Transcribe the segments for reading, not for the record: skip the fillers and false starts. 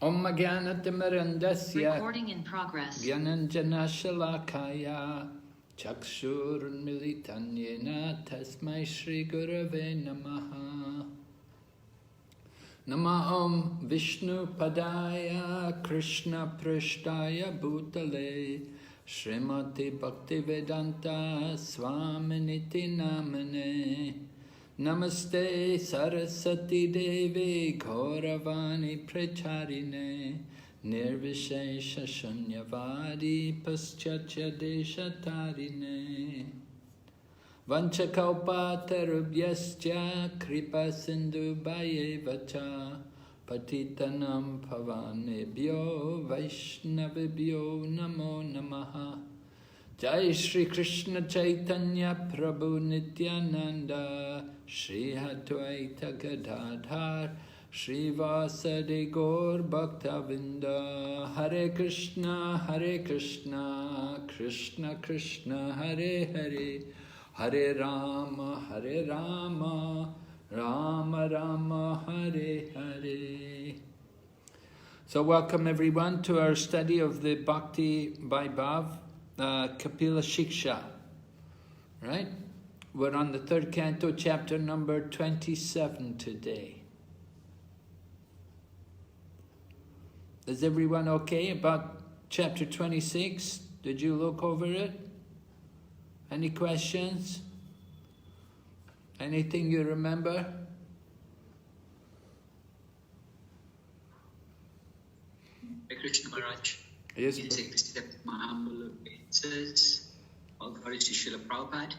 Om Jnanatimirandasya Recording in progress. Jnananjana Shalakaya Chakshurunmilitan Yena Tasmai Shri Gurave Namaha. Nama Om Vishnu Padaya Krishna Prishtaya Bhutale Srimati Bhakti Vedanta Swaminiti Namane. Namaste Saraswati Devi Gauravani Pracharine Nirvishesha Shunyavadi Paschatya Deshatarine Vanchakalpatarubhyascha Kripa Sindhu Bhayevacha Patitanam Pavanebhyo Vaishnavibhyo Namo Namaha. Jai Shri Krishna Chaitanya Prabhu Nityananda Shri Advaita Gadadhar Shri Vasadi Gaur Bhaktavinda Hare Krishna Krishna Krishna Hare Hare Hare Rama Rama Rama Hare Hare. So welcome everyone to our study of the Bhakti Vaibhava Kapila Siksha, right? We're on the third canto, chapter number 27 today. Is everyone okay about chapter 26? Did you look over it? Any questions? Anything you remember? Krishna Maharaj. Yes. You take this step my humble obeisances. All glory to Srila Prabhupada.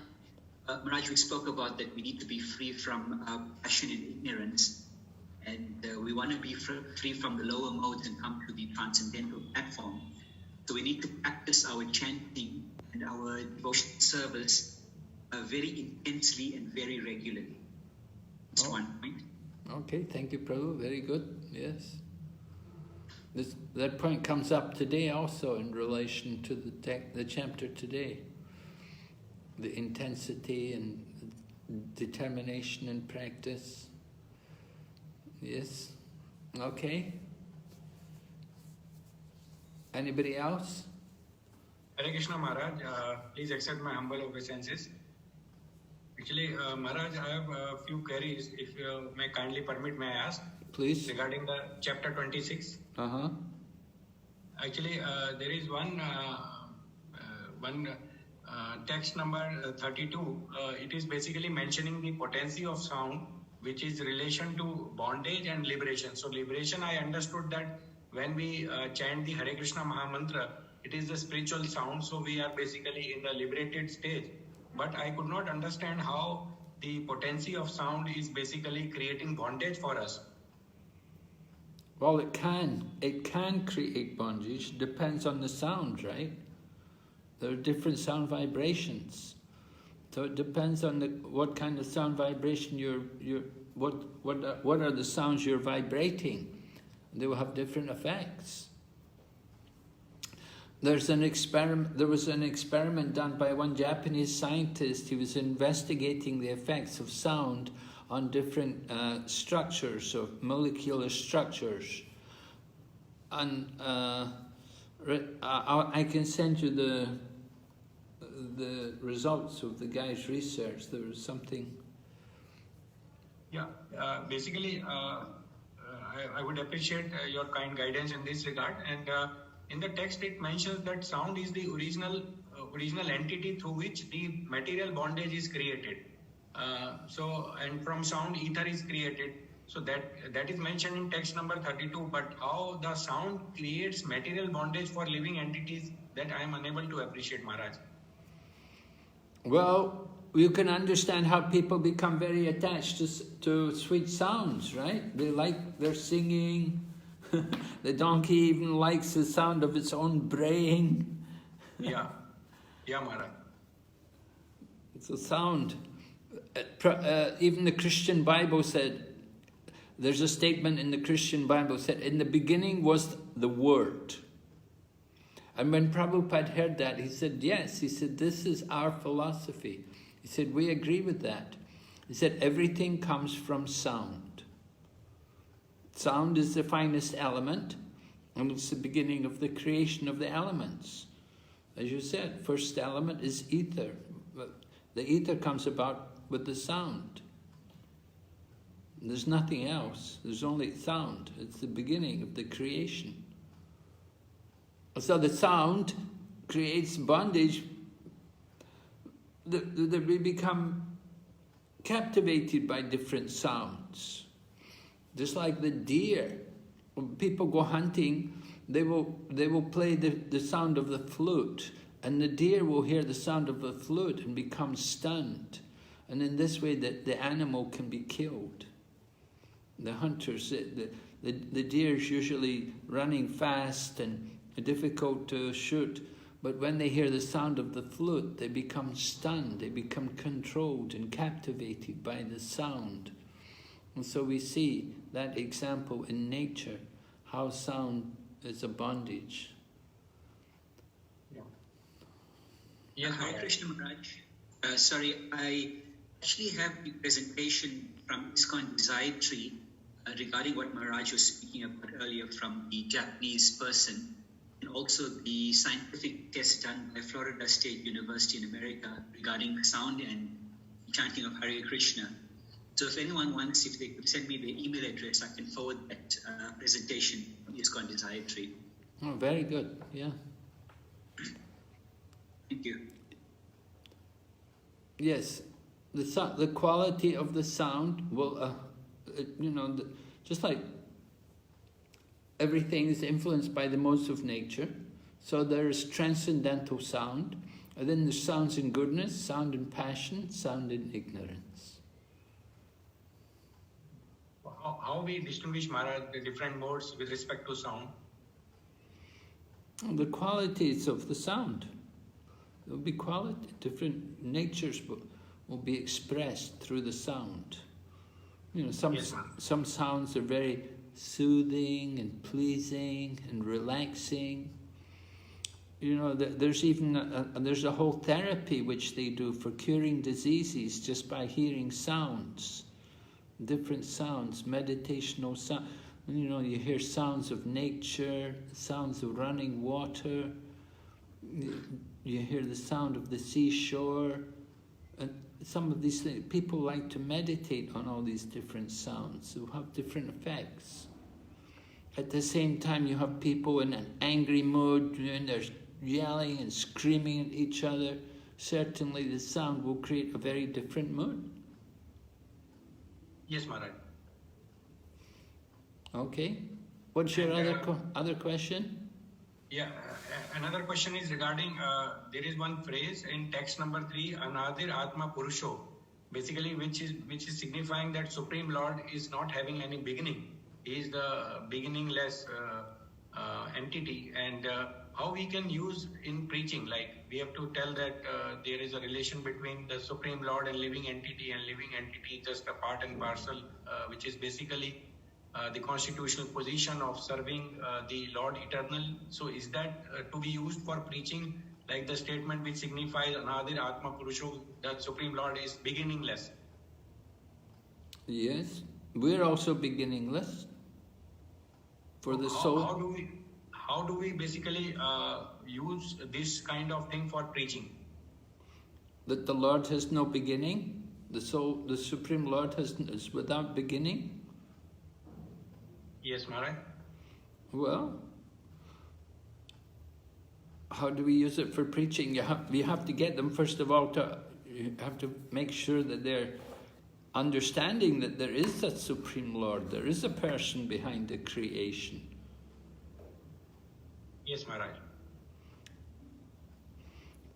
Maharaj, we spoke about that we need to be free from passion and ignorance. And we want to be free from the lower modes and come to the transcendental platform. So we need to practice our chanting and our devotion service very intensely and very regularly. That's one point. Okay, thank you, Prabhu. Very good. Yes. That point comes up today also in relation to the chapter today. The intensity and determination and practice. Yes. Okay. Anybody else? Hare Krishna Maharaj, please accept my humble obeisances. Actually, Maharaj, I have a few queries, if you may kindly permit, may I ask? Please. Regarding the chapter 26. Actually, there is one text number 32. It is basically mentioning the potency of sound, which is relation to bondage and liberation. So liberation, I understood that when we chant the Hare Krishna Mahamantra, it is the spiritual sound, so we are basically in the liberated stage. But I could not understand how the potency of sound is basically creating bondage for us. Well, it can create bondage. Depends on the sound, right? There are different sound vibrations, so it depends on what kind of sound vibration what are the sounds you're vibrating. They will have different effects. There was an experiment done by one Japanese scientist. He was investigating the effects of sound on different structures, of molecular structures. And I can send you the results of the guy's research. There was something. Yeah, basically, I would appreciate your kind guidance in this regard. And in the text, it mentions that sound is the original entity through which the material bondage is created. And from sound, ether is created. So that is mentioned in text number 32. But how the sound creates material bondage for living entities, that I am unable to appreciate, Maharaj. Well, you can understand how people become very attached to sweet sounds, right? They're singing. The donkey even likes the sound of its own braying. Yeah, Maharaj. It's a sound. Even the Christian Bible said, there's a statement in the Christian Bible said, in the beginning was the Word. And when Prabhupada heard that, he said, yes, he said, this is our philosophy. He said, we agree with that. He said, everything comes from sound. Sound is the finest element, And it's the beginning of the creation of the elements. As you said, first element is ether. The ether comes about with the sound. There's nothing else. There's only sound. It's the beginning of the creation. So the sound creates bondage. That we become captivated by different sounds. Just like the deer. When people go hunting, they will play the sound of the flute, and the deer will hear the sound of the flute and become stunned. And in this way the animal can be killed. The hunters, the deer is usually running fast and difficult to shoot, but when they hear the sound of the flute, they become stunned, they become controlled and captivated by the sound. And so we see that example in nature, how sound is a bondage. Yeah. Yes, Hare Krishna Maharaj. Sorry, I actually have the presentation from ISKCON Desire Tree regarding what Maharaj was speaking about earlier from the Japanese person, and also the scientific test done by Florida State University in America regarding sound and chanting of Hare Krishna. So if anyone wants, if they could send me the email address, I can forward that presentation from ISKCON Desire Tree. Oh, very good, yeah. Thank you. Yes, the quality of the sound will, just like everything is influenced by the modes of nature, so there is transcendental sound, and then there's sounds in goodness, sound in passion, sound in ignorance. How we distinguish, Maharaj, the different modes with respect to sound? The qualities of the sound. There will be different natures will be expressed through the sound. Some sounds are very soothing and pleasing and relaxing. There's a whole therapy which they do for curing diseases just by hearing sounds, different sounds, meditational sound. You hear sounds of nature, sounds of running water. You hear the sound of the seashore, and some of these things, people like to meditate on all these different sounds who have different effects. At the same time, you have people in an angry mood, and they're yelling and screaming at each other. Certainly the sound will create a very different mood. Yes, Maharaj. Okay. What's your other question? Yeah, another question is regarding, there is one phrase in text number 3, Anadir Atma Purusho, basically which is signifying that Supreme Lord is not having any beginning. He is the beginningless entity, and how we can use in preaching, like we have to tell that there is a relation between the Supreme Lord and living entity is just a part and parcel, which is basically the constitutional position of serving the Lord Eternal. So is that to be used for preaching, like the statement which signifies Anadir Atma Purusho, that Supreme Lord is beginningless? Yes, we're also beginningless for the soul. How do we basically use this kind of thing for preaching? That the Lord has no beginning, the soul, the Supreme Lord is without beginning. Yes, Maharaj. Well, how do we use it for preaching? You have to get them, first of all, you have to make sure that they're understanding that there is a Supreme Lord, there is a person behind the creation. Yes, Maharaj.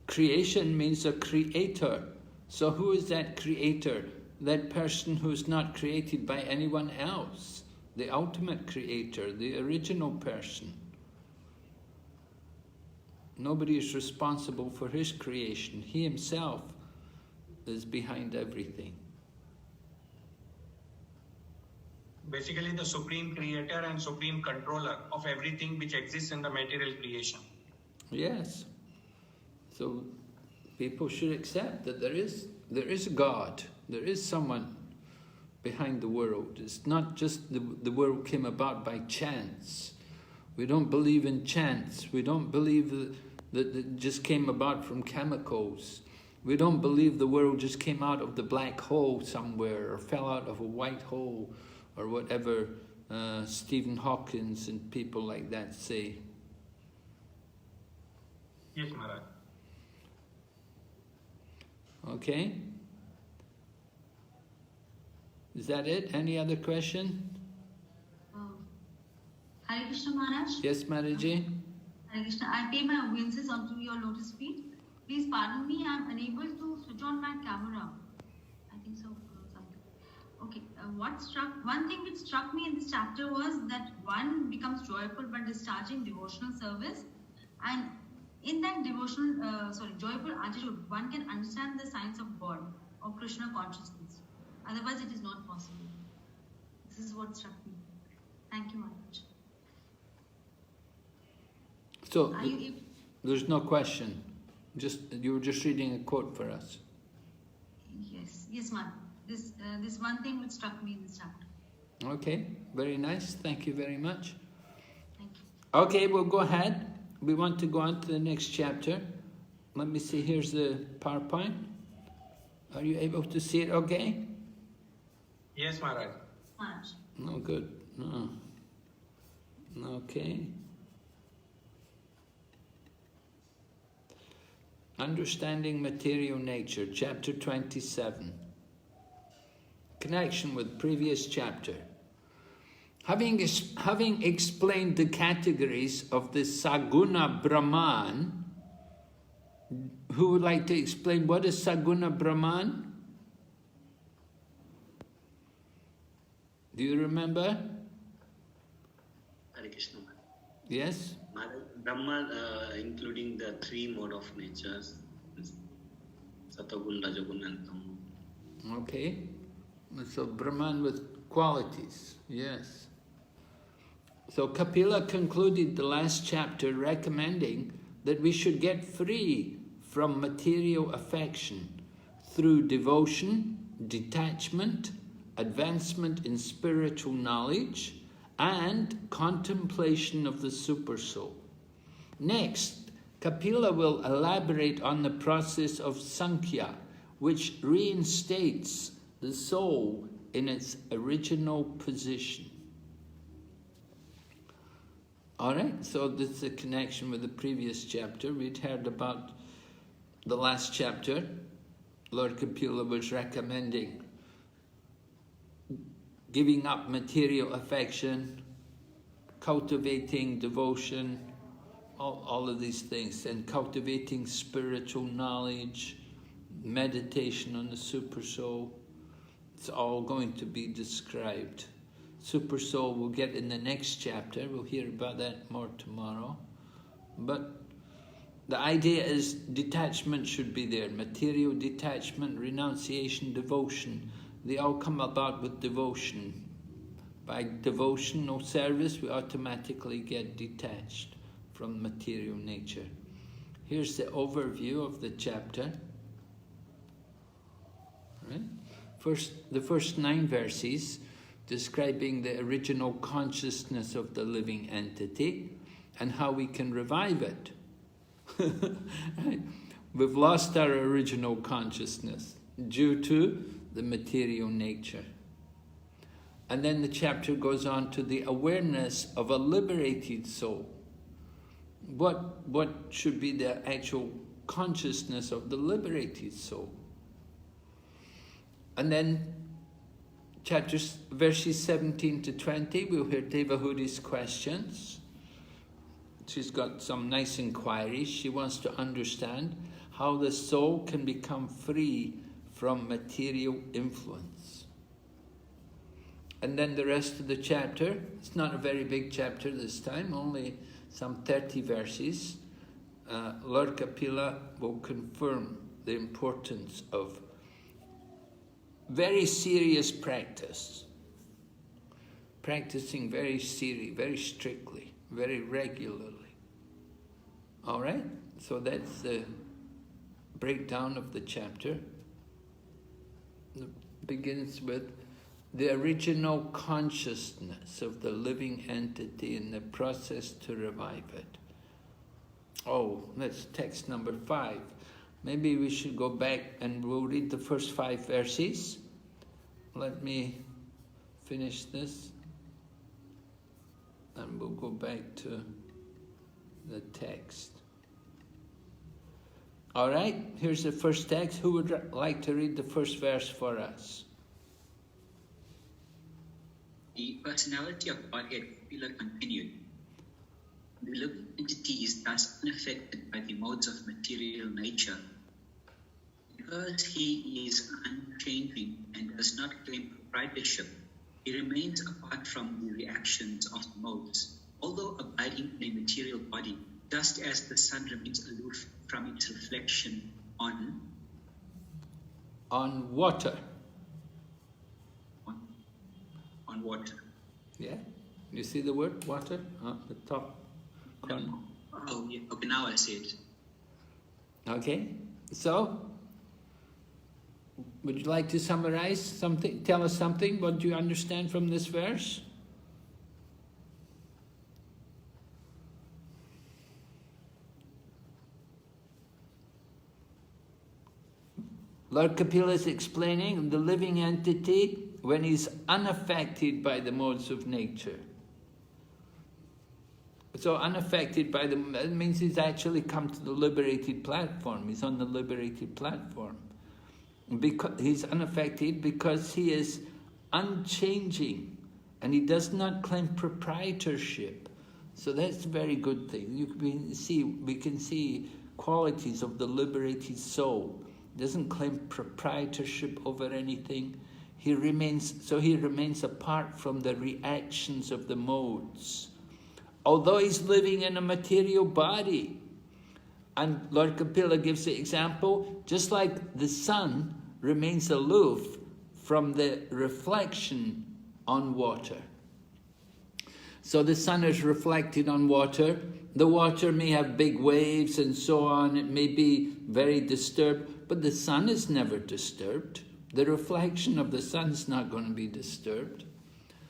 Creation means a creator. So who is that creator? That person who is not created by anyone else. The ultimate creator, the original person. Nobody is responsible for his creation. He himself is behind everything. Basically the supreme creator and supreme controller of everything which exists in the material creation. Yes. So people should accept that there is God, there is someone behind the world. It's not just the world came about by chance, We don't believe in chance. We don't believe that it just came about from chemicals. We don't believe the world just came out of the black hole somewhere or fell out of a white hole or whatever Stephen Hawking and people like that say. Yes, Maharaj. Okay? Is that it? Any other question? Hare Krishna Maharaj. Yes, Maraji? Hare Krishna. I pay my obeisances onto your lotus feet. Please pardon me, I am unable to switch on my camera. I think so. Okay. One thing which struck me in this chapter was that one becomes joyful by discharging devotional service, and in that joyful attitude, one can understand the signs of God or Krishna consciousness. Otherwise, it is not possible. This is what struck me. Thank you, Maharaj. So, there's no question. You were just reading a quote for us. Yes, ma'am. This one thing which struck me in this chapter. Okay, very nice. Thank you very much. Thank you. Okay, we'll go ahead. We want to go on to the next chapter. Let me see, here's the PowerPoint. Are you able to see it okay? Yes, Maharaj. Maharaj. No, good. No. Okay. Understanding Material Nature, chapter 27. Connection with previous chapter. Having explained the categories of the Saguna Brahman, who would like to explain what is Saguna Brahman? Do you remember? Hare Krishna. Yes? Brahman, including the three mode of natures, Satagun, Rajagun and Tamogun. Okay. So Brahman with qualities, yes. So Kapila concluded the last chapter recommending that we should get free from material affection through devotion, detachment, advancement in spiritual knowledge, and contemplation of the Supersoul. Next, Kapila will elaborate on the process of Sankhya, which reinstates the soul in its original position. All right, so this is a connection with the previous chapter. We'd heard about the last chapter. Lord Kapila was recommending giving up material affection, cultivating devotion, all of these things, and cultivating spiritual knowledge, meditation on the Supersoul. It's all going to be described. Supersoul we'll get in the next chapter. We'll hear about that more tomorrow. But the idea is detachment should be there. Material detachment, renunciation, devotion. They all come about with devotion. By devotional service, we automatically get detached from material nature. Here's the overview of the chapter. Right? The first 9 verses describing the original consciousness of the living entity and how we can revive it. Right? We've lost our original consciousness due to the material nature. And then the chapter goes on to the awareness of a liberated soul. What should be the actual consciousness of the liberated soul? And then verses 17 to 20, we'll hear Devahuri's questions. She's got some nice inquiries. She wants to understand how the soul can become free from material influence. And then the rest of the chapter, it's not a very big chapter this time, only some 30 verses. Lord Kapila will confirm the importance of very serious practice. Practicing very strictly, very regularly. All right? So that's the breakdown of the chapter. It begins with the original consciousness of the living entity in the process to revive it. Oh, that's text number 5. Maybe we should go back and we'll read the first 5 verses. Let me finish this and we'll go back to the text. All right, here's the first text. Who would like to read the first verse for us? The personality of Godhead, Kapila continued. The living entity is thus unaffected by the modes of material nature. Because he is unchanging and does not claim proprietorship, he remains apart from the reactions of the modes, although abiding in a material body, just as the sun remains aloof from its reflection on water. On water. Yeah? You see the word water at the top corner? Oh, yeah. Okay, now I see it. Okay, so would you like to summarize something? Tell us something. What do you understand from this verse? Lord Kapila is explaining the living entity when he's unaffected by the modes of nature. So unaffected by them, it means he's actually come to the liberated platform. He's on the liberated platform. Because he's unaffected because he is unchanging and he does not claim proprietorship. So that's a very good thing. We can see qualities of the liberated soul. Doesn't claim proprietorship over anything. He remains apart from the reactions of the modes. Although he's living in a material body. And Lord Kapila gives the example, just like the sun remains aloof from the reflection on water. So the sun is reflected on water. The water may have big waves and so on. It may be very disturbed. But the sun is never disturbed. The reflection of the sun is not going to be disturbed.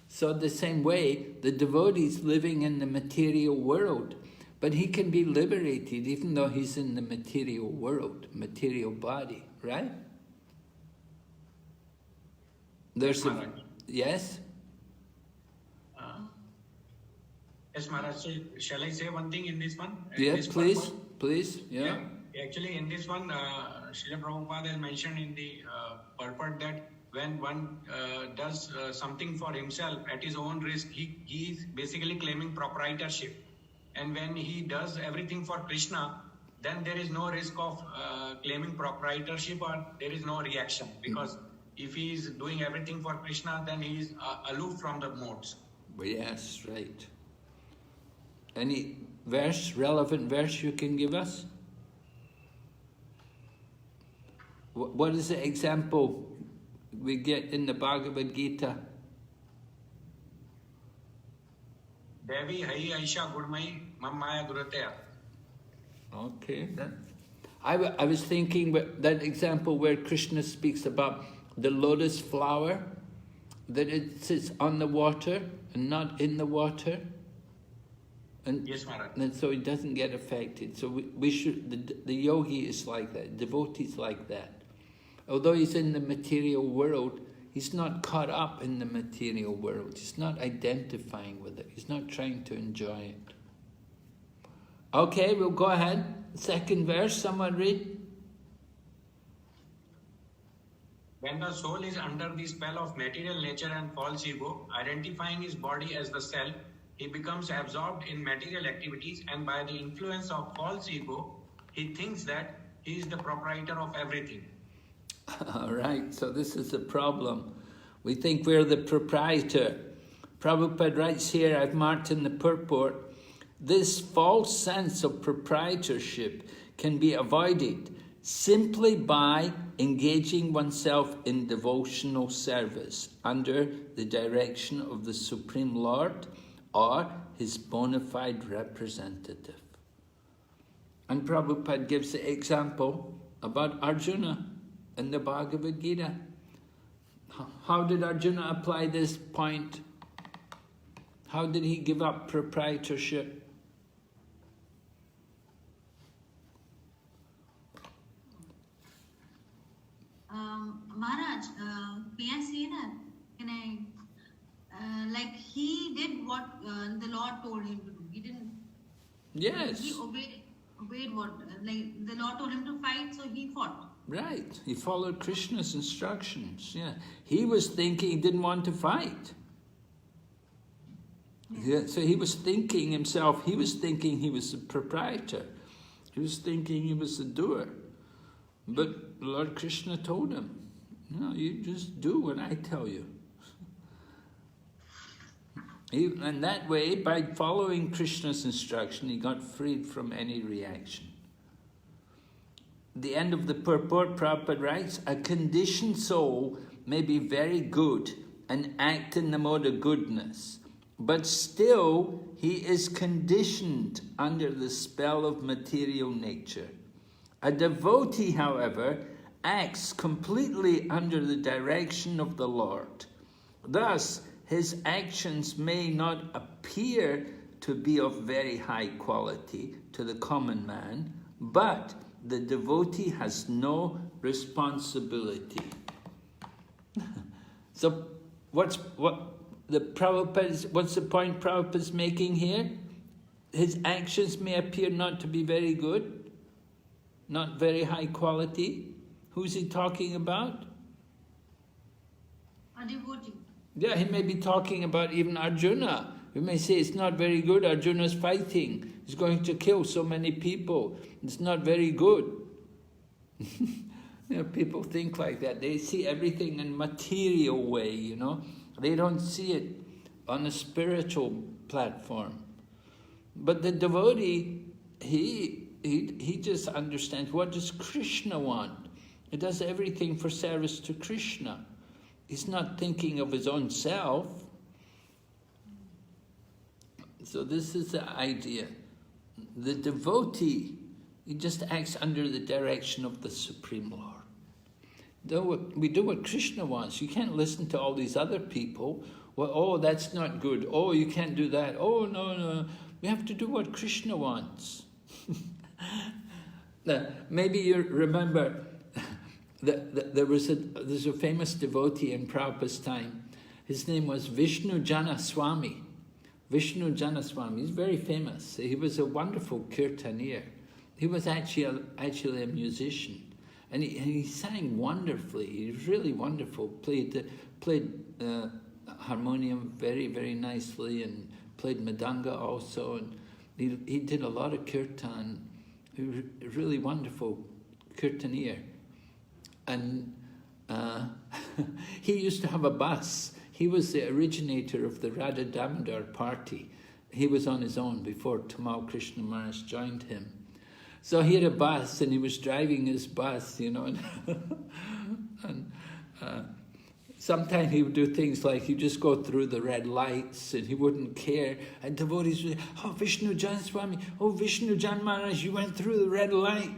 So the same way, the devotee is living in the material world, but he can be liberated even though he's in the material world, material body, right? There's a... Yes? Yes, Maharaj. So shall I say one thing in this one? Yes, please. Please, yeah. Actually, in this one, Srila Prabhupada has mentioned in the purport that when one does something for himself at his own risk, he is basically claiming proprietorship. And when he does everything for Krishna, then there is no risk of claiming proprietorship or there is no reaction. Because if he is doing everything for Krishna, then he is aloof from the modes. Yes, right. Any relevant verse you can give us? What is the example we get in the Bhagavad Gita? Devi hai aisha gurmai mammaya gurataya. Okay. I was thinking that example where Krishna speaks about the lotus flower, that it sits on the water and not in the water. And, yes, Maharaj. And so it doesn't get affected. So we should, the yogi is like that, devotee is like that. Although he's in the material world, he's not caught up in the material world. He's not identifying with it. He's not trying to enjoy it. Okay, we'll go ahead. Second verse, someone read. When the soul is under the spell of material nature and false ego, identifying his body as the self, he becomes absorbed in material activities, and by the influence of false ego, he thinks that he is the proprietor of everything. All right, so this is the problem. We think we're the proprietor. Prabhupada writes here, I've marked in the purport, this false sense of proprietorship can be avoided simply by engaging oneself in devotional service under the direction of the Supreme Lord or his bona fide representative. And Prabhupada gives the example about Arjuna in the Bhagavad Gita. How did Arjuna apply this point? How did he give up proprietorship? Maharaj, may I say that? Can I? Like he did what the Lord told him to do. He didn't. Yes. He obeyed what like the Lord told him to fight, so he fought. Right. He followed Krishna's instructions. Yeah. He was thinking he didn't want to fight. Yeah. So he was thinking himself. He was thinking he was the proprietor. He was thinking he was the doer. But Lord Krishna told him, no, you just do what I tell you. And that way, by following Krishna's instruction, he got freed from any reaction. The end of the purport, Prabhupada writes, a conditioned soul may be very good and act in the mode of goodness, but still he is conditioned under the spell of material nature. A devotee, however, acts completely under the direction of the Lord. Thus, his actions may not appear to be of very high quality to the common man, but the devotee has no responsibility. So, what's the point Prabhupada's making here? His actions may appear not to be very good, not very high quality. Who's he talking about? A devotee. Yeah, he may be talking about even Arjuna. We may say it's not very good, Arjuna's fighting. He's going to kill so many people. It's not very good. People think like that. They see everything in material way, They don't see it on a spiritual platform. But the devotee, he just understands, what does Krishna want? He does everything for service to Krishna. He's not thinking of his own self. So this is the idea. The devotee, he just acts under the direction of the Supreme Lord. We do what Krishna wants. You can't listen to all these other people. Well, oh, that's not good. Oh, you can't do that. Oh, no. We have to do what Krishna wants. Now, maybe you remember there's a famous devotee in Prabhupada's time. His name was Vishnu Jana Swami. Vishnu Jana Swami. He's very famous. He was a wonderful kirtanier. He was actually a musician. And he sang wonderfully. He was really wonderful. Played harmonium very, very nicely, and played madanga also. And he did a lot of kirtan. He was a really wonderful kirtanier. And he used to have a bus. He was the originator of the Radha Damodar party. He was on his own before Tamal Krishna Maharaj joined him. So he had a bus, and he was driving his bus, and sometimes he would do things like he'd just go through the red lights, and he wouldn't care. And devotees would say, oh, Vishnu Jan Swami, oh, Vishnu Jan Maharaj, you went through the red light.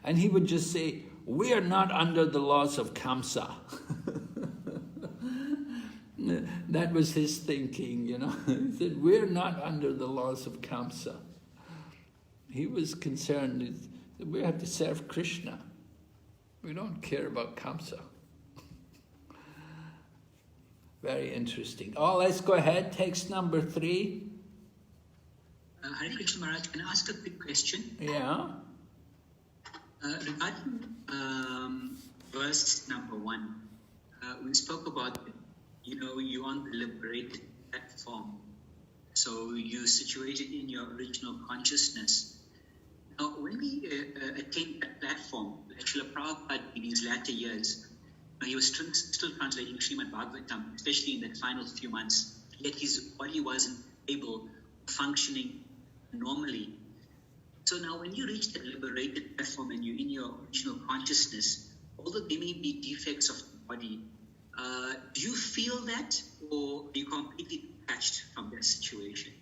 And he would just say, we are not under the laws of Kamsa. That was his thinking, He said, we're not under the laws of Kamsa. He was concerned that we have to serve Krishna. We don't care about Kamsa. Very interesting. Oh, let's go ahead. Text number 3. Hare Krishna Maharaj, can I ask a quick question? Yeah. Regarding verse number 1, we spoke about, you're on the liberated platform. So you're situated in your original consciousness. Now, when we attain that platform, Srila Prabhupada in his latter years, he was still translating Srimad Bhagavatam, especially in that final few months, yet his body wasn't able to functioning normally. So now when you reach that liberated platform and you're in your original consciousness, although there may be defects of the body, do you feel that, or are you completely detached from that situation?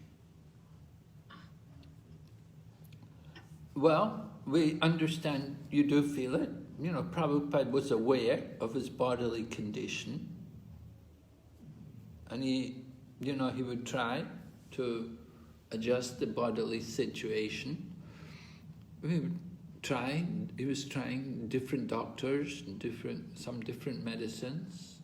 Well, we understand you do feel it. Prabhupada was aware of his bodily condition. And he would try to adjust the bodily situation. He was trying different doctors and some different medicines.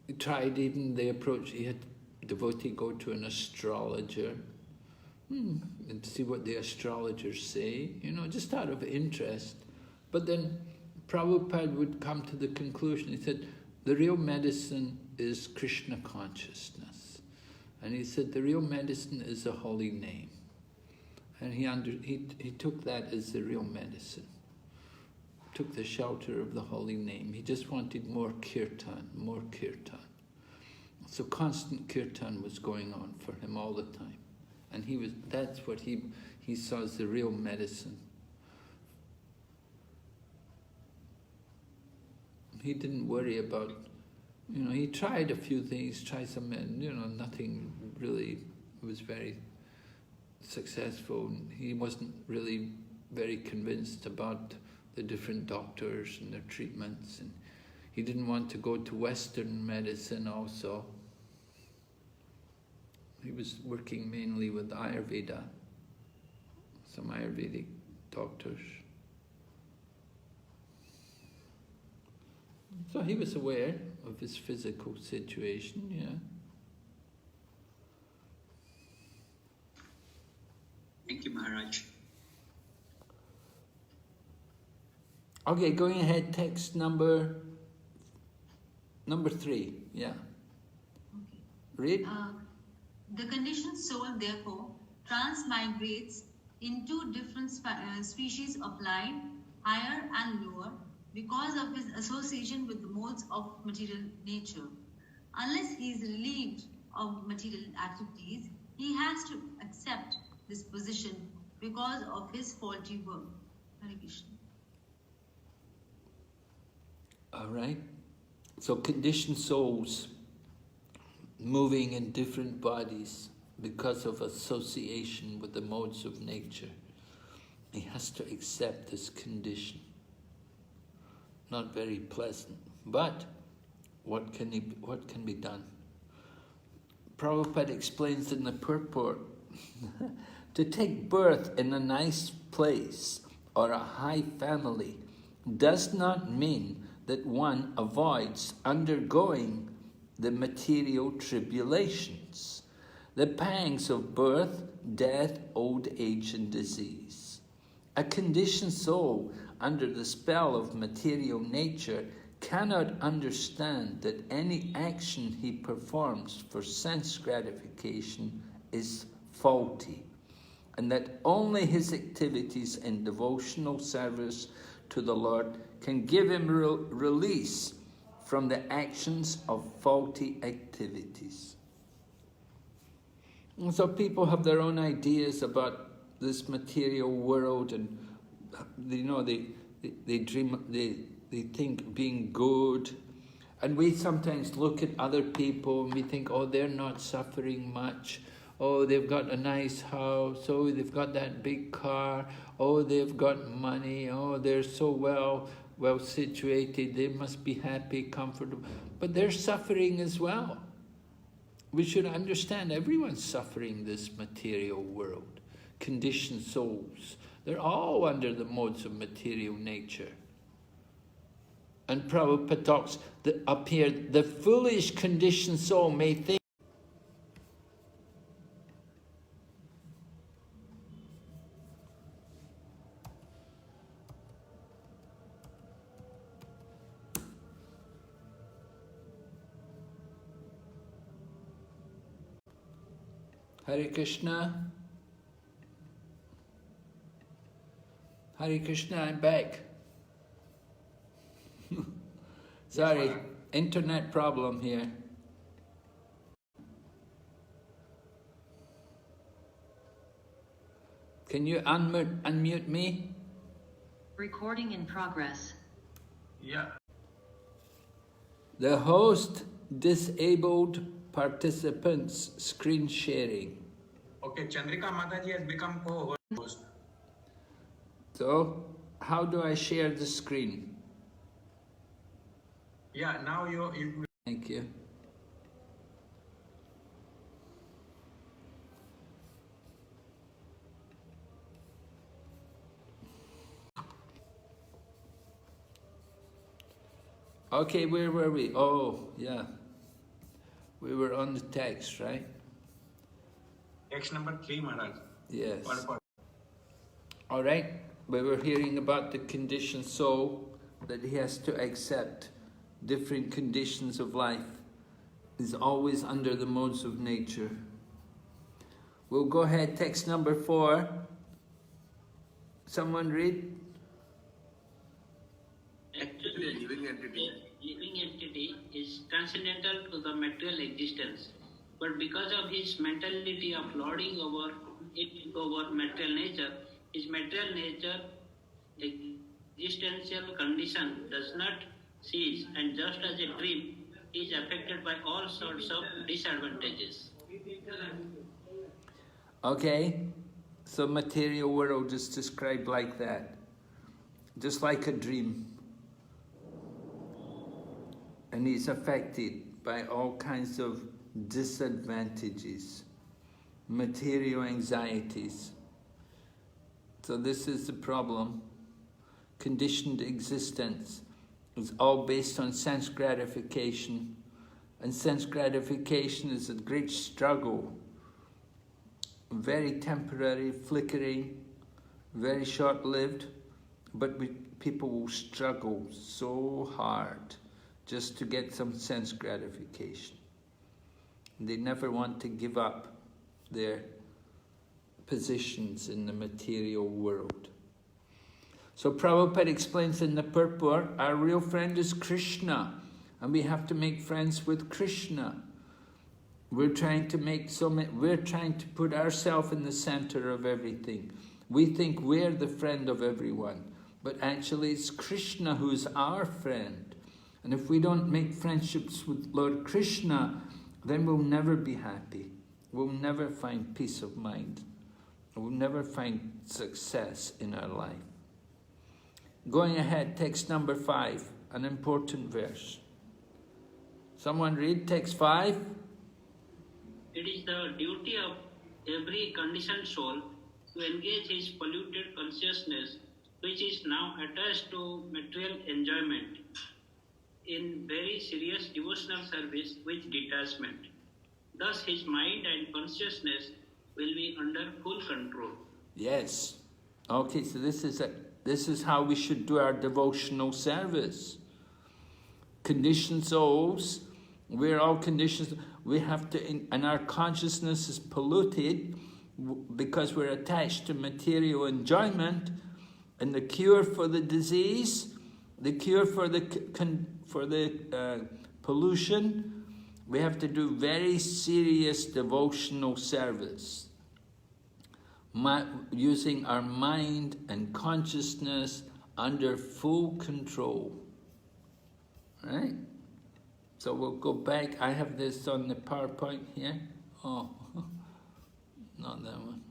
He tried even the approach, he had a devotee go to an astrologer and see what the astrologers say, just out of interest. But then Prabhupada would come to the conclusion, he said, the real medicine is Krishna consciousness. And he said, the real medicine is the holy name. And he took that as the real medicine. Took the shelter of the holy name. He just wanted more kirtan, more kirtan. So constant kirtan was going on for him all the time. And that's what he saw as the real medicine. He didn't worry about, he tried a few things, tried some, nothing really was very successful. He wasn't really very convinced about the different doctors and their treatments, and he didn't want to go to Western medicine also. He was working mainly with Ayurveda, some Ayurvedic doctors. So he was aware of his physical situation, yeah. Thank you, Maharaj. Okay, going ahead, text number 3, yeah. Okay. Read. The conditioned soul, therefore, transmigrates into different species of light, higher and lower, because of his association with the modes of material nature. Unless he is relieved of material activities, he has to accept this position because of his faulty work. Hare Krishna. All right. So conditioned souls moving in different bodies because of association with the modes of nature. He has to accept this condition. Not very pleasant, but what can be done? Prabhupada explains in the purport, to take birth in a nice place or a high family does not mean that one avoids undergoing the material tribulations, the pangs of birth, death, old age, and disease. A conditioned soul under the spell of material nature cannot understand that any action he performs for sense gratification is faulty, and that only his activities in devotional service to the Lord can give him release from the actions of faulty activities. And so people have their own ideas about this material world, and they dream, they think being good, and we sometimes look at other people and we think, oh, they're not suffering much. Oh, they've got a nice house. Oh, they've got that big car. Oh, they've got money. Oh, they're so well situated. They must be happy, comfortable. But they're suffering as well. We should understand everyone's suffering this material world. Conditioned souls. They're all under the modes of material nature. And Prabhupada talks that up here, the foolish conditioned soul may think Hare Krishna. Hare Krishna, I'm back. Sorry, internet problem here. Can you unmute me? Recording in progress. Yeah. The host disabled participants screen sharing. Okay, Chandrika Mataji has become co-host. So, how do I share the screen? Yeah, now you Thank you. Okay, where were we? Oh, yeah. We were on the text, right? Text number 3, Maharaj. Yes. Purport. All right. We were hearing about the conditioned soul, that he has to accept different conditions of life. Is always under the modes of nature. We'll go ahead, text number 4. Someone read? Actually, a living entity is transcendental to the material existence. But because of his mentality of lording over material nature, his material nature existential condition does not cease, and just as a dream is affected by all sorts of disadvantages. Okay, so material world is described like that, just like a dream. And he's affected by all kinds of disadvantages, material anxieties. So this is the problem. Conditioned existence is all based on sense gratification. And sense gratification is a great struggle. Very temporary, flickering, very short-lived, but people will struggle so hard just to get some sense gratification. They never want to give up their positions in the material world. So Prabhupada explains in the purport, our real friend is Krishna, and we have to make friends with Krishna. We're trying to put ourselves in the center of everything. We think we're the friend of everyone, but actually it's Krishna who's our friend. And if we don't make friendships with Lord Krishna, then we'll never be happy. We'll never find peace of mind. We'll never find success in our life. Going ahead, text number 5, an important verse. Someone read text 5. It is the duty of every conditioned soul to engage his polluted consciousness, which is now attached to material enjoyment, in very serious devotional service with detachment. Thus his mind and consciousness will be under full control. Yes. Okay, so this is how we should do our devotional service. Conditioned souls, we're all conditioned. We have to, and our consciousness is polluted because we're attached to material enjoyment. And the cure for the disease, the cure for the pollution, we have to do very serious devotional service, using our mind and consciousness under full control. Right? So we'll go back. I have this on the PowerPoint here. Oh, not that one.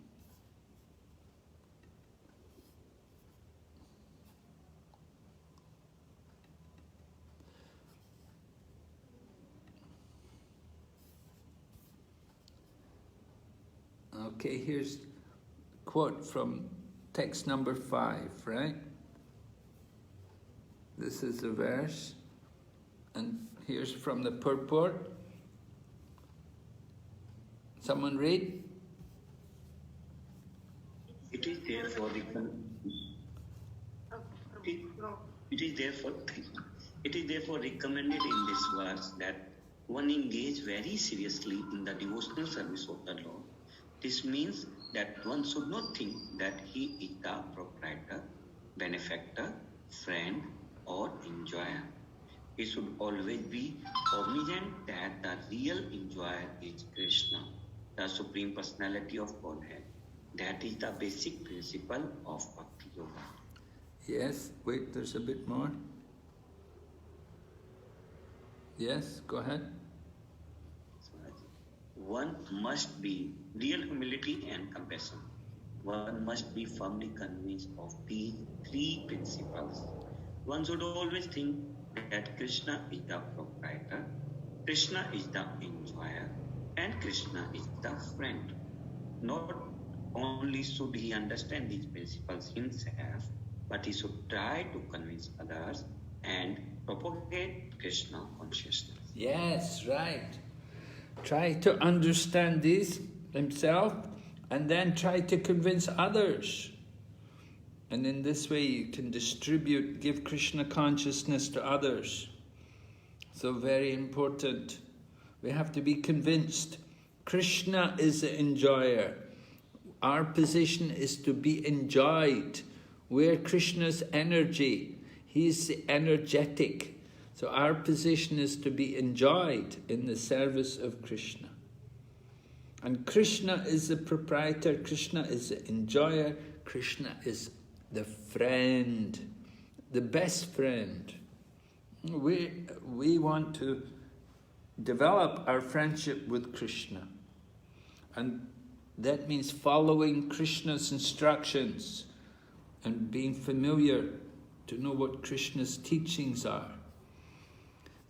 Okay, here's a quote from text number 5, right? This is the verse, and here's from the purport. Someone read? It is therefore recommended in this verse that one engage very seriously in the devotional service of the Lord. This means that one should not think that he is the proprietor, benefactor, friend, or enjoyer. He should always be cognizant that the real enjoyer is Krishna, the Supreme Personality of Godhead. That is the basic principle of Bhakti Yoga. Yes, wait, there's a bit more. Yes, go ahead. One must be real humility and compassion. One must be firmly convinced of these 3 principles. One should always think that Krishna is the proprietor, Krishna is the enjoyer, and Krishna is the friend. Not only should he understand these principles himself, but he should try to convince others and propagate Krishna consciousness. Yes, right. Try to understand these himself and then try to convince others. And in this way you can distribute, give Krishna consciousness to others. So very important. We have to be convinced. Krishna is the enjoyer. Our position is to be enjoyed. We're Krishna's energy. He's the energetic. So our position is to be enjoyed in the service of Krishna. And Krishna is the proprietor, Krishna is the enjoyer, Krishna is the friend, the best friend. We want to develop our friendship with Krishna. And that means following Krishna's instructions and being familiar to know what Krishna's teachings are.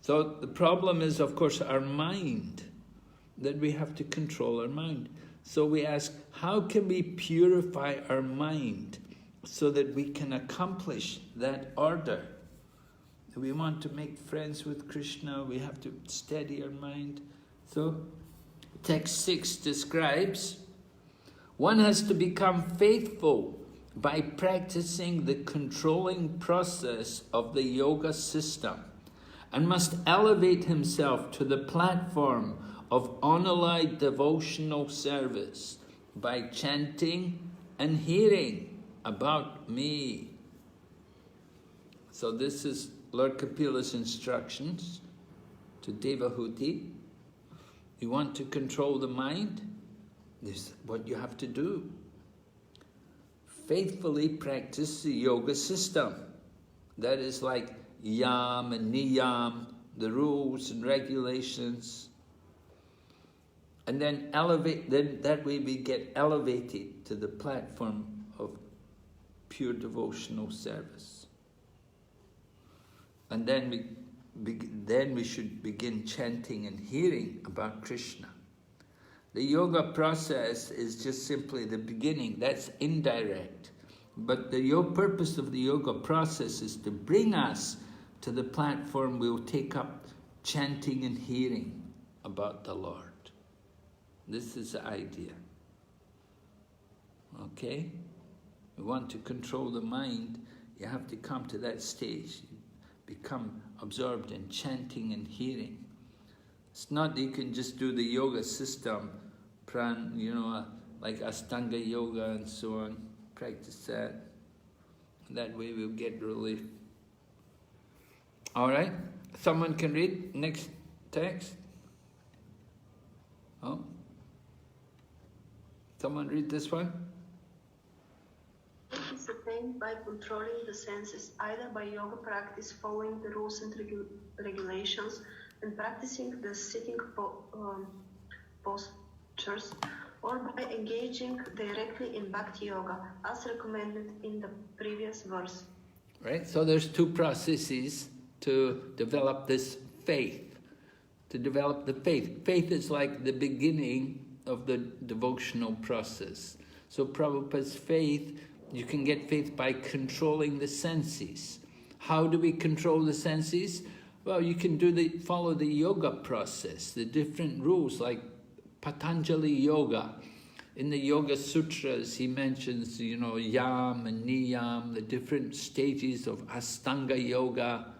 So the problem is, of course, our mind, that we have to control our mind. So we ask, how can we purify our mind so that we can accomplish that order? We want to make friends with Krishna, we have to steady our mind. So text 6 describes, one has to become faithful by practicing the controlling process of the yoga system and must elevate himself to the platform of unalloyed devotional service by chanting and hearing about me. So this is Lord Kapila's instructions to Devahuti. You want to control the mind? This is what you have to do. Faithfully practice the yoga system. That is like yam and niyam, the rules and regulations. And then elevate, then that way we get elevated to the platform of pure devotional service. And then we should begin chanting and hearing about Krishna. The yoga process is just simply the beginning, that's indirect. But the purpose of the yoga process is to bring us to the platform we'll take up chanting and hearing about the Lord. This is the idea. Okay? We want to control the mind, you have to come to that stage. Become absorbed in chanting and hearing. It's not that you can just do the yoga system, like Ashtanga yoga and so on. Practice that. That way we'll get relief. All right? Someone can read next text? Oh? Someone read this one? It is attained by controlling the senses, either by yoga practice, following the rules and regulations, and practicing the sitting postures, or by engaging directly in Bhakti Yoga, as recommended in the previous verse. Right, so there's two processes to develop this faith, to develop the faith. Faith is like the beginning of the devotional process. So Prabhupada's faith, you can get faith by controlling the senses. How do we control the senses? Well, you can follow the yoga process, the different rules like Patanjali Yoga. In the Yoga Sutras, he mentions, yam and niyam, the different stages of Ashtanga Yoga,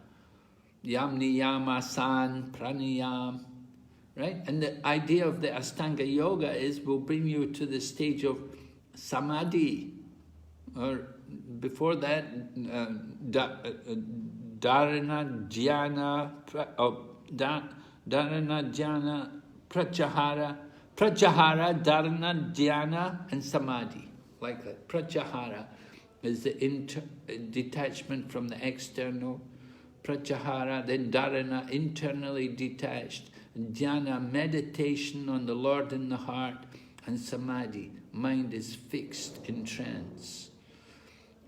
yam, niyam, asan, pranayam, right? And the idea of the Ashtanga Yoga will bring you to the stage of Samadhi, or before that, Dharana, Jnana, Pratyahara, Dharana, Dhyana, and Samadhi, like that. Pratyahara is the detachment from the external. Pratyahara, then Dharana, internally detached. Dhyana, meditation on the Lord in the heart. And Samadhi, mind is fixed in trance.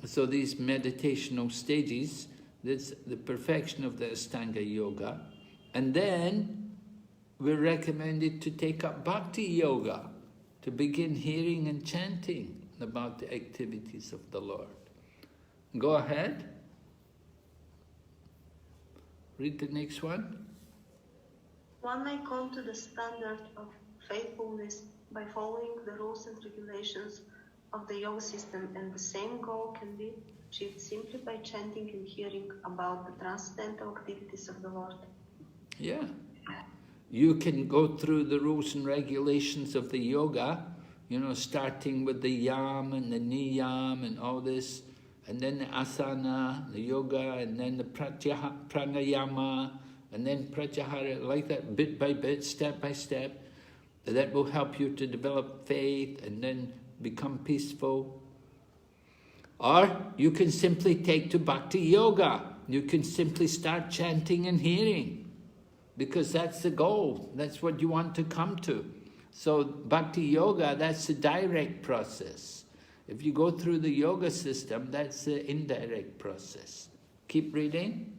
So these meditational stages, that's the perfection of the Ashtanga Yoga. And then we're recommended to take up Bhakti Yoga, to begin hearing and chanting about the activities of the Lord. Go ahead. Read the next one. One may come to the standard of faithfulness by following the rules and regulations of the yoga system, and the same goal can be achieved simply by chanting and hearing about the transcendental activities of the Lord. Yeah. You can go through the rules and regulations of the yoga, you know, starting with the yam and the niyam and all this, and then the asana, the yoga, and then the pranayama, and then pratyahara, like that, bit by bit, step by step. That will help you to develop faith and then become peaceful. Or you can simply take to Bhakti Yoga. You can simply start chanting and hearing, because that's the goal. That's what you want to come to. So Bhakti Yoga, that's the direct process. If you go through the yoga system, that's the indirect process. Keep reading.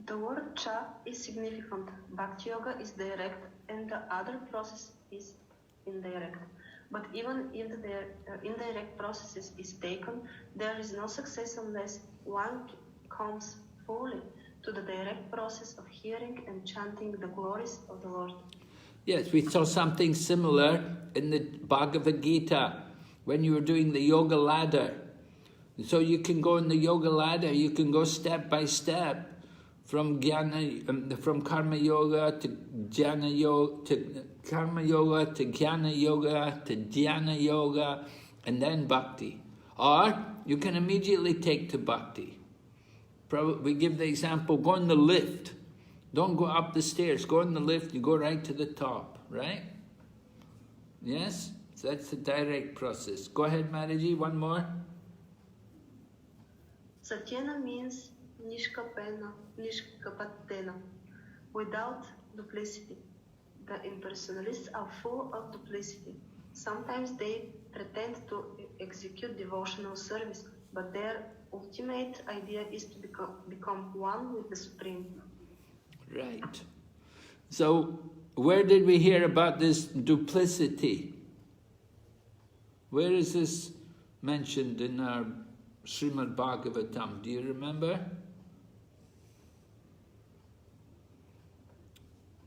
The word cha is significant. Bhakti Yoga is direct and the other process is indirect. But even if the indirect process is taken, there is no success unless one comes fully to the direct process of hearing and chanting the glories of the Lord. Yes, we saw something similar in the Bhagavad Gita when you were doing the yoga ladder. So you can go in the yoga ladder, you can go step by step from karma yoga to jnana yoga to karma yoga to jnana yoga to dhyana yoga, and then bhakti. Or you can immediately take to bhakti. We give the example, go in the lift. Don't go up the stairs, go in the lift, you go right to the top, right? Yes? So that's the direct process. Go ahead, Mataji, one more. Satyena means nishkapena, nishkapatena, without duplicity. The impersonalists are full of duplicity. Sometimes they pretend to execute devotional service, but their ultimate idea is to become one with the Supreme. Right. So, where did we hear about this duplicity? Where is this mentioned in our Srimad Bhagavatam? Do you remember?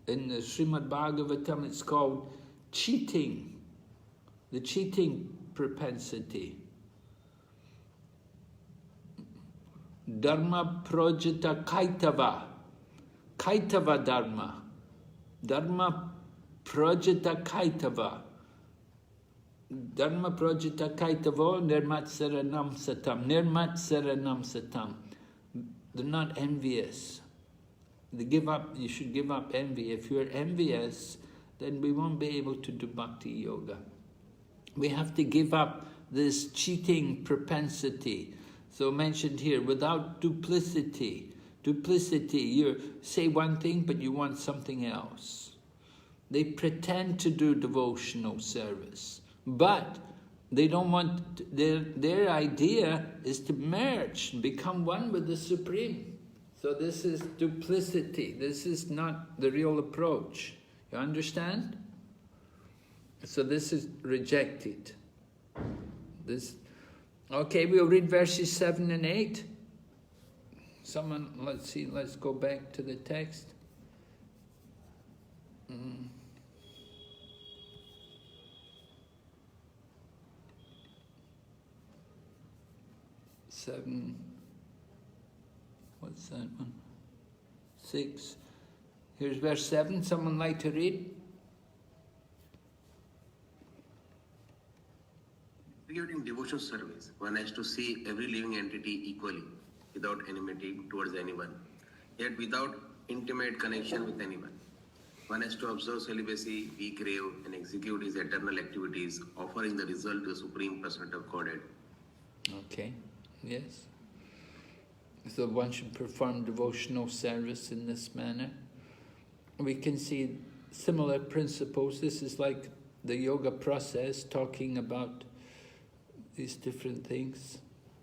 In the Srimad Bhagavatam, it's called cheating, the cheating propensity. Dharma projita kaitava. Kaitava dharma. Dharma projita kaitava. Dharma projita kaitavo nirmatsaranam satam. Nirmatsaranam satam. They're not envious. They give up, you should give up envy. If you're envious, then we won't be able to do bhakti yoga. We have to give up this cheating propensity. So mentioned here, without duplicity. Duplicity, you say one thing, but you want something else. They pretend to do devotional service, but they don't want, their idea is to merge, become one with the Supreme. So this is duplicity. This is not the real approach. You understand? So this is rejected. Okay, we'll read verses 7 and 8. Someone, let's see, let's go back to the text. 7. What's that one? 6. Here's verse 7. Someone like to read? Regarding devotional service, one has to see every living entity equally, without enmity towards anyone, yet without intimate connection with anyone. One has to observe celibacy, be grave, and execute his eternal activities, offering the result to the Supreme Personality of Godhead. Okay, yes. So one should perform devotional service in this manner. We can see similar principles. This is like the yoga process, talking about these different things,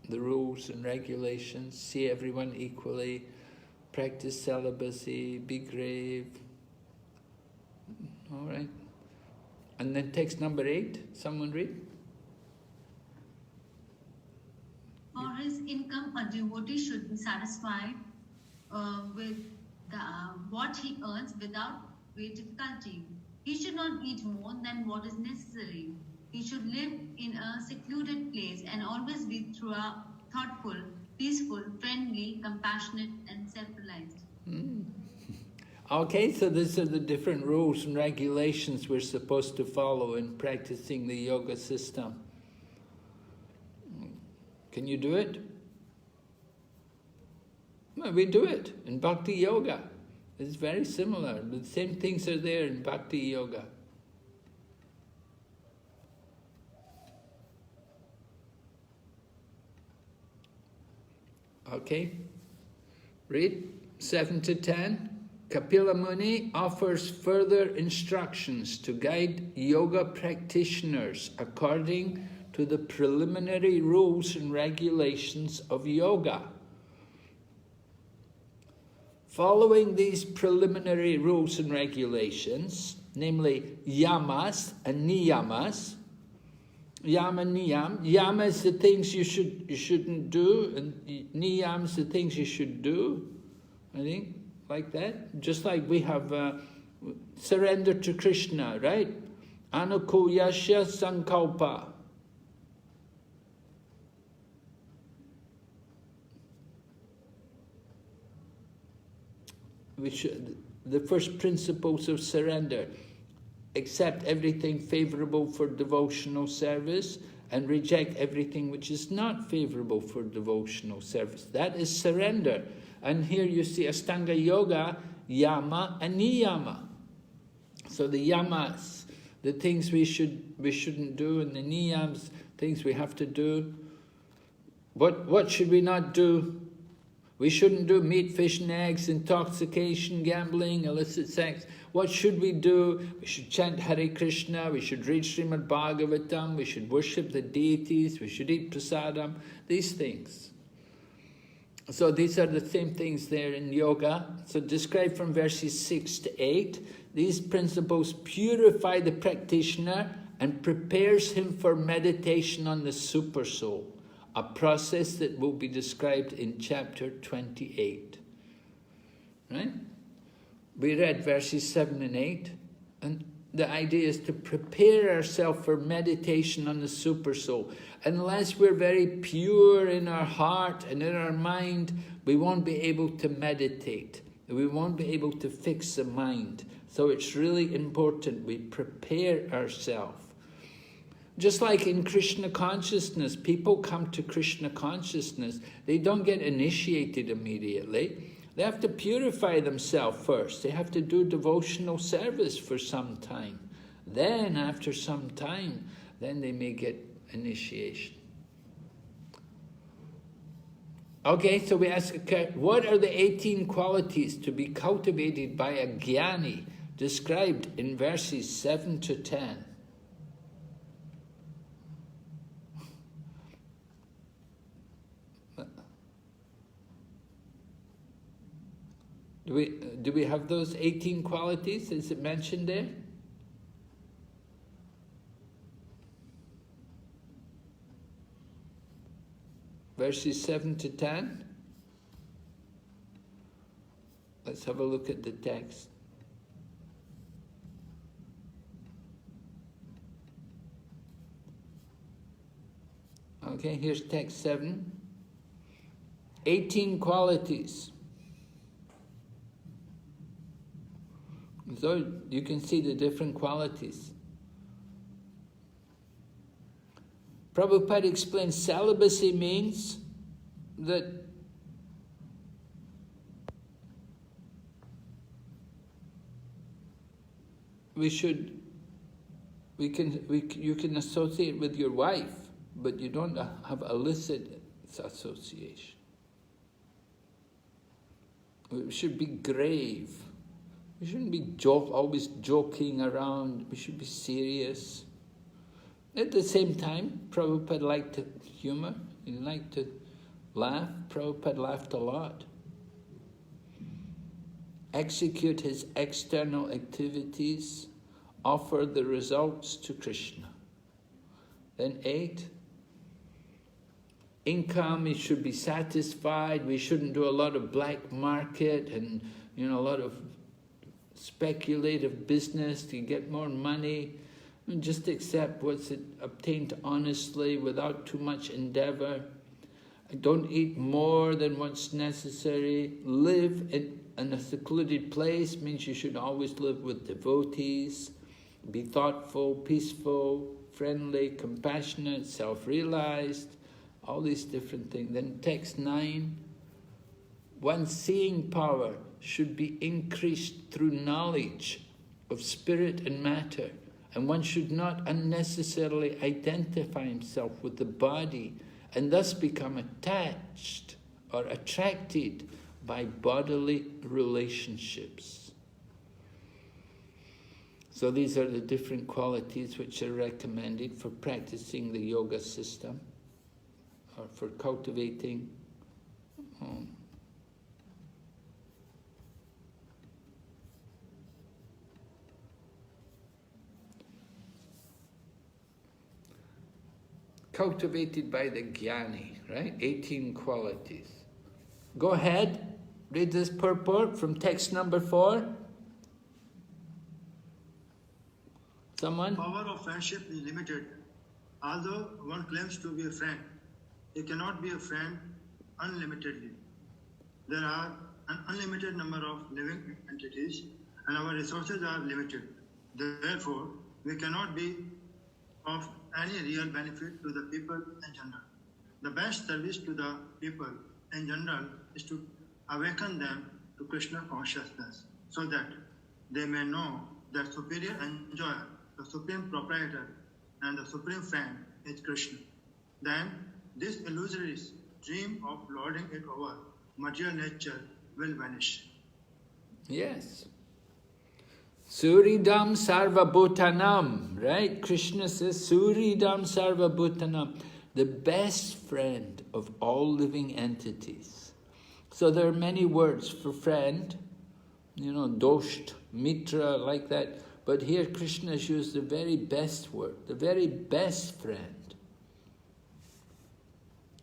the rules and regulations, see everyone equally, practice celibacy, be grave. All right. And then text number 8, someone read? For his income, a devotee should be satisfied with what he earns without great difficulty. He should not eat more than what is necessary. He should live in a secluded place and always be thoughtful, peaceful, friendly, compassionate, and self-realized. Okay, so these are the different rules and regulations we're supposed to follow in practicing the yoga system. Can you do it? Well, we do it in Bhakti Yoga. It's very similar. The same things are there in Bhakti Yoga. Okay, read 7 to 10. Kapila Muni offers further instructions to guide yoga practitioners according to the preliminary rules and regulations of yoga. Following these preliminary rules and regulations, namely yamas and niyamas, yama niyam, yama is the things you shouldn't do, and niyam is the things you should do, I think, like that. Just like we have surrender to Krishna, right? Anukulyasya sankalpa. The first principles of surrender: accept everything favorable for devotional service and reject everything which is not favorable for devotional service. That is surrender. And here you see Ashtanga Yoga, yama and niyama. So the yamas, the things we shouldn't do, and the niyams, things we have to do. What should we not do? We shouldn't do meat, fish and eggs, intoxication, gambling, illicit sex. What should we do? We should chant Hare Krishna, we should read Srimad Bhagavatam, we should worship the deities, we should eat prasadam, these things. So these are the same things there in yoga. So described from verses 6 to 8, these principles purify the practitioner and prepares him for meditation on the super soul, a process that will be described in chapter 28. Right? We read verses 7 and 8, and the idea is to prepare ourselves for meditation on the super soul. Unless we're very pure in our heart and in our mind, we won't be able to meditate. We won't be able to fix the mind. So it's really important we prepare ourselves. Just like in Krishna consciousness, people come to Krishna consciousness, they don't get initiated immediately. They have to purify themselves first. They have to do devotional service for some time. Then, after some time, then they may get initiation. Okay, so we ask, what are the 18 qualities to be cultivated by a jnani described in verses 7 to 10? Do we have those 18 qualities? Is it mentioned there? Verses 7 to 10. Let's have a look at the text. Okay, here's text 7. 18 qualities. So you can see the different qualities. Prabhupada explains celibacy means that you can associate with your wife, but you don't have illicit association. It should be grave. We shouldn't be always joking around. We should be serious. At the same time, Prabhupada liked humor. He liked to laugh. Prabhupada laughed a lot. Execute his external activities. Offer the results to Krishna. Then 8. income, he should be satisfied. We shouldn't do a lot of black market and, you know, a lot of speculative business to get more money. And just accept what's obtained honestly without too much endeavor. Don't eat more than what's necessary. Live in a secluded place means you should always live with devotees. Be thoughtful, peaceful, friendly, compassionate, self-realized, all these different things. Then text 9, one's seeing power should be increased through knowledge of spirit and matter, and one should not unnecessarily identify himself with the body and thus become attached or attracted by bodily relationships. So these are the different qualities which are recommended for practicing the yoga system or for cultivating cultivated by the jnani, right? 18 qualities. Go ahead, read this purport from text number 4. Someone? Power of friendship is limited. Although one claims to be a friend, he cannot be a friend unlimitedly. There are an unlimited number of living entities and our resources are limited. Therefore, we cannot be of any real benefit to the people in general. The best service to the people in general is to awaken them to Krishna consciousness so that they may know that superior enjoyer, the supreme proprietor, and the supreme friend is Krishna. Then this illusory dream of lording it over material nature will vanish. Yes. Suridam sarvabhutanam, right? Krishna says, Suridam sarvabhutanam, the best friend of all living entities. So there are many words for friend, you know, dosht, mitra, like that. But here Krishna has used the very best word, the very best friend.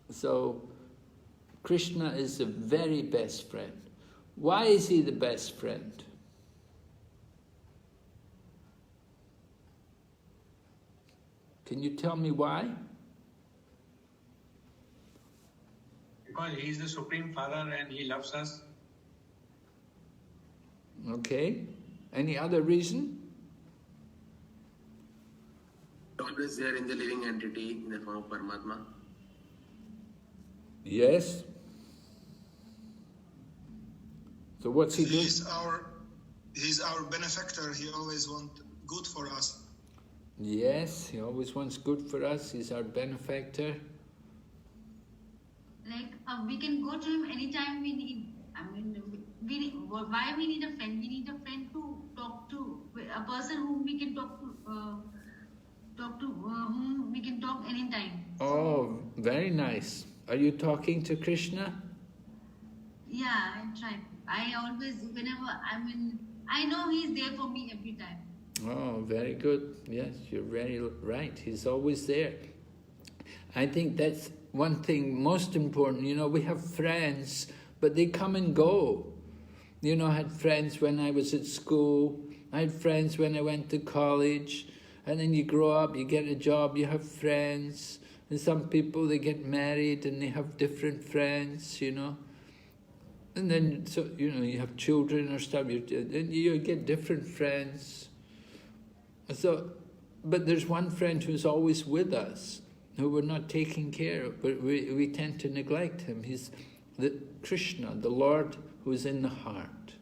So Krishna is the very best friend. Why is he the best friend? Can you tell me why? Because he is the Supreme Father and he loves us. Okay. Any other reason? Always there in the living entity in the form of Paramatma. Yes. So what's he doing? He's our benefactor. He always wants good for us. Yes, he always wants good for us. He's our benefactor. Like, we can go to him anytime we need. I mean, why we need a friend? We need a friend to talk to, a person whom we can talk to, whom we can talk anytime. Oh, very nice. Are you talking to Krishna? Yeah, I try. I always, whenever I know he's there for me every time. Oh, very good. Yes, you're very right. He's always there. I think that's one thing most important. You know, we have friends, but they come and go. You know, I had friends when I was at school. I had friends when I went to college. And then you grow up, you get a job, you have friends. And some people, they get married and they have different friends, you know. And then, so you know, you have children or stuff, you get different friends. So, but there's one friend who's always with us, who we're not taking care of, but we tend to neglect him. He's the Krishna, the Lord who's in the heart.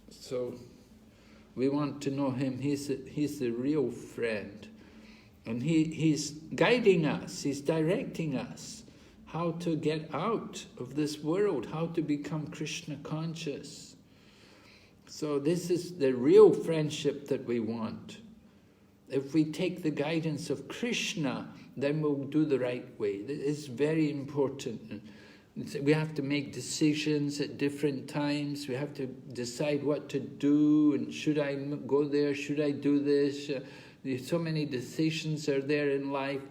So we want to know him. He's the real friend. And he's guiding us, he's directing us how to get out of this world, how to become Krishna conscious. So this is the real friendship that we want. If we take the guidance of Krishna, then we'll do the right way. It's very important. We have to make decisions at different times. We have to decide what to do, and should I go there, should I do this? So many decisions are there in life,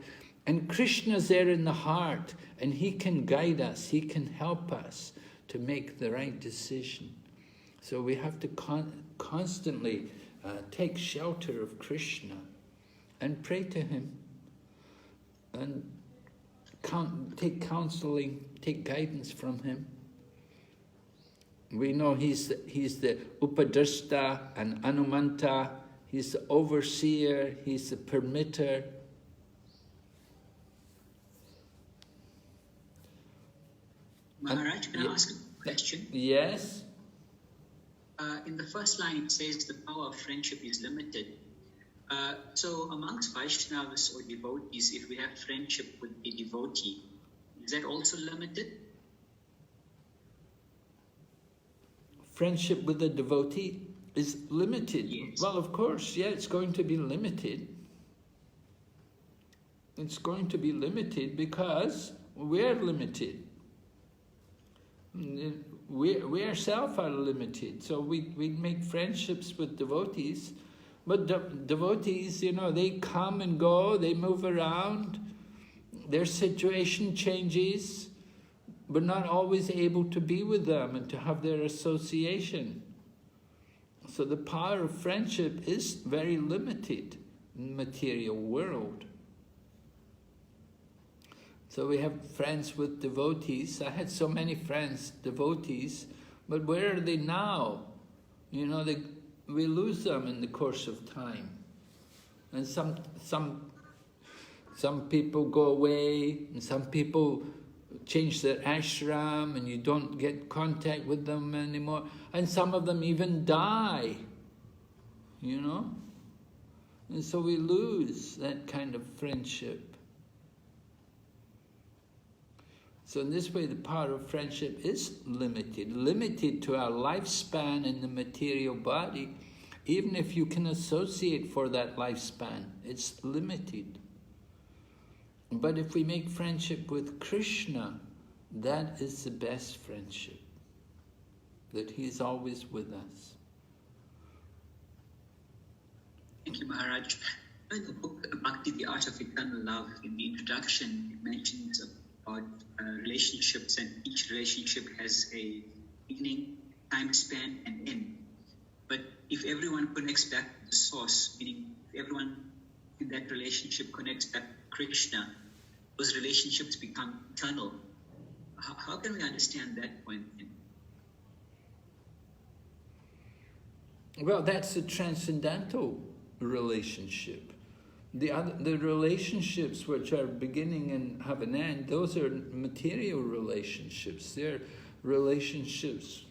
And Krishna's there in the heart, and he can guide us, he can help us to make the right decision. So we have to constantly take shelter of Krishna and pray to him and take counseling, take guidance from him. We know he's the Upadrashta and Anumanta, he's the overseer, he's the permitter. Maharaj, can I ask a question? Yes? In the first line, it says the power of friendship is limited. So amongst Vaishnavas or devotees, if we have friendship with a devotee, is that also limited? Friendship with a devotee is limited. Yes. Well, of course, yeah, it's going to be limited. It's going to be limited because we're limited. We ourselves are limited. So we make friendships with devotees, but devotees, you know, they come and go, they move around, their situation changes. We're not always able to be with them and to have their association. So the power of friendship is very limited in the material world. So we have friends with devotees. I had so many friends, devotees, but where are they now? You know, we lose them in the course of time. And some people go away, and some people change their ashram, and you don't get contact with them anymore. And some of them even die, you know? And so we lose that kind of friendship. So in this way, the power of friendship is limited to our lifespan in the material body. Even if you can associate for that lifespan, it's limited. But if we make friendship with Krishna, that is the best friendship, that he's always with us. Thank you, Maharaj. In the book Bhakti, the Art of Eternal Love, in the introduction, it mentions about relationships, and each relationship has a beginning, time span, and end. But if everyone connects back to the source, meaning if everyone in that relationship connects back to Krishna, those relationships become eternal. How can we understand that point? Well, that's a transcendental relationship. The relationships which are beginning and have an end, those are material relationships. They're relationships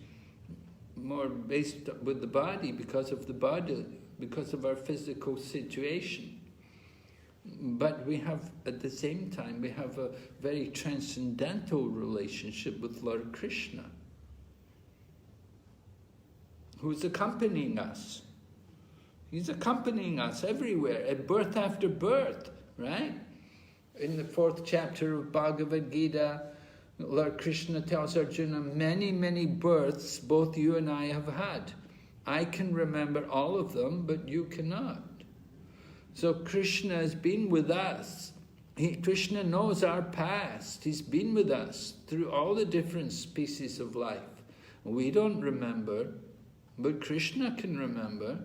more based with the body because of the body, because of our physical situation. But we have, at the same time, we have a very transcendental relationship with Lord Krishna, who's accompanying us. He's accompanying us everywhere, at birth after birth, right? In the 4th chapter of Bhagavad Gita, Lord Krishna tells Arjuna, many, many births both you and I have had. I can remember all of them, but you cannot. So Krishna has been with us. Krishna knows our past. He's been with us through all the different species of life. We don't remember, but Krishna can remember.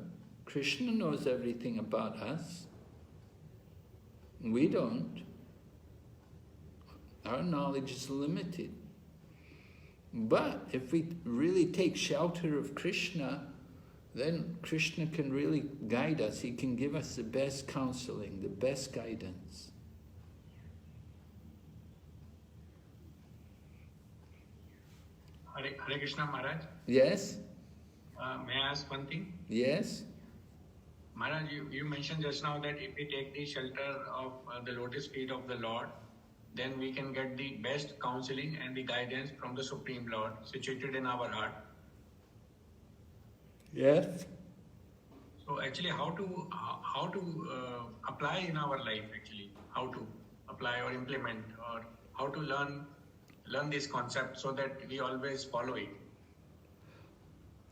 Krishna knows everything about us. We don't. Our knowledge is limited. But if we really take shelter of Krishna, then Krishna can really guide us. He can give us the best counseling, the best guidance. Hare Krishna Maharaj. Yes? May I ask one thing? Yes? Maharaj, you mentioned just now that if we take the shelter of the lotus feet of the Lord, then we can get the best counseling and the guidance from the Supreme Lord situated in our heart. Yes? So actually, how to apply in our life, actually, how to apply or implement, or how to learn this concept so that we always follow it?